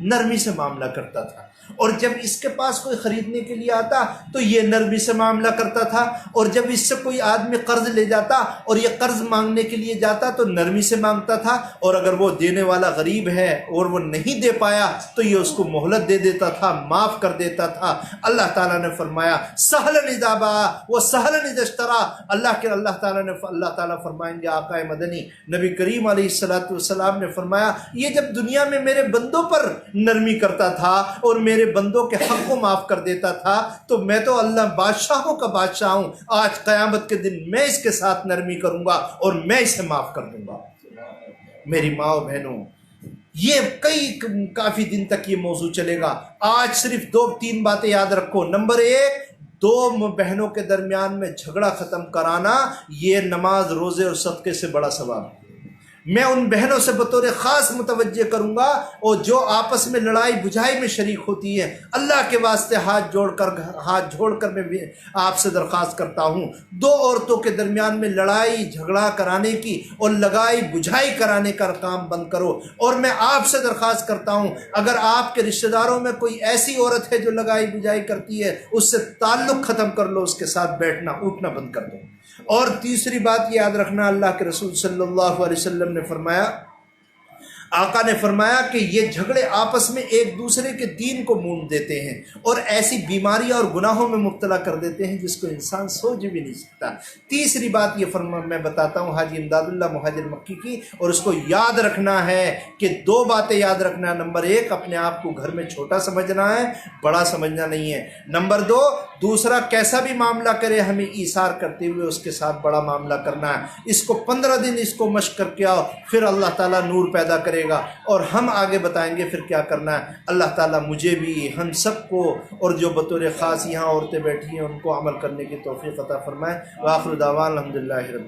Speaker 1: نرمی سے معاملہ کرتا تھا، اور جب اس کے پاس کوئی خریدنے کے لیے آتا تو یہ نرمی سے معاملہ کرتا تھا، اور جب اس سے کوئی آدمی قرض لے جاتا اور یہ قرض مانگنے کے لیے جاتا تو نرمی سے مانگتا تھا، اور اگر وہ دینے والا غریب ہے اور وہ نہیں دے پایا تو یہ اس کو مہلت دے دیتا تھا، معاف کر دیتا تھا۔ اللہ تعالیٰ نے فرمایا سہلن اذا باع و سہلن اذا اشترى، اللہ تعالیٰ فرمائیں گے، آقا مدنی نبی کریم علیہ السلام نے فرمایا یہ جب دنیا میں میرے بندوں پر نرمی کرتا تھا اور میرے بندوں کے حق کو معاف کر دیتا تھا تو میں تو اللہ بادشاہوں کا بادشاہ ہوں، آج قیامت کے دن میں اس کے ساتھ نرمی کروں گا اور میں اسے معاف کر دوں گا۔ میری ماں و بہنوں، یہ کافی دن تک یہ موضوع چلے گا، آج صرف 2-3 باتیں یاد رکھو۔ نمبر 1، دو بہنوں کے درمیان میں جھگڑا ختم کرانا، یہ نماز، روزے اور صدقے سے بڑا ثواب ہے۔ میں ان بہنوں سے بطور خاص متوجہ کروں گا اور جو آپس میں لڑائی بجھائی میں شریک ہوتی ہے، اللہ کے واسطے ہاتھ جوڑ کر میں آپ سے درخواست کرتا ہوں، 2 عورتوں کے درمیان میں لڑائی جھگڑا کرانے کی اور لگائی بجھائی کرانے کا کام بند کرو۔ اور میں آپ سے درخواست کرتا ہوں، اگر آپ کے رشتہ داروں میں کوئی ایسی عورت ہے جو لگائی بجھائی کرتی ہے، اس سے تعلق ختم کر لو، اس کے ساتھ بیٹھنا اٹھنا بند کر دو۔ اور تیسری بات یاد رکھنا، اللہ کے رسول صلی اللہ علیہ وسلم نے فرمایا، آقا نے فرمایا کہ یہ جھگڑے آپس میں ایک دوسرے کے دین کو مون دیتے ہیں اور ایسی بیماریاں اور گناہوں میں مبتلا کر دیتے ہیں جس کو انسان سوچ بھی نہیں سکتا۔ تیسری بات یہ میں بتاتا ہوں حاجی امداد اللہ مہاجر مکی کی، اور اس کو یاد رکھنا ہے کہ 2 باتیں یاد رکھنا۔ نمبر 1، اپنے آپ کو گھر میں چھوٹا سمجھنا ہے، بڑا سمجھنا نہیں ہے۔ نمبر 2، دوسرا کیسا بھی معاملہ کرے ہمیں ایثار کرتے ہوئے اس کے ساتھ بڑا معاملہ کرنا ہے۔ اس کو 15 دن اس کو مشق کر کے آؤ، پھر اللہ تعالیٰ نور پیدا کرے گا اور ہم آگے بتائیں گے پھر کیا کرنا ہے۔ اللہ تعالیٰ مجھے بھی، ہم سب کو، اور جو بطور خاص یہاں عورتیں بیٹھی ہیں ان کو عمل کرنے کی توفیق عطا فرمائے۔ وآخر دعوانا الحمدللہ رب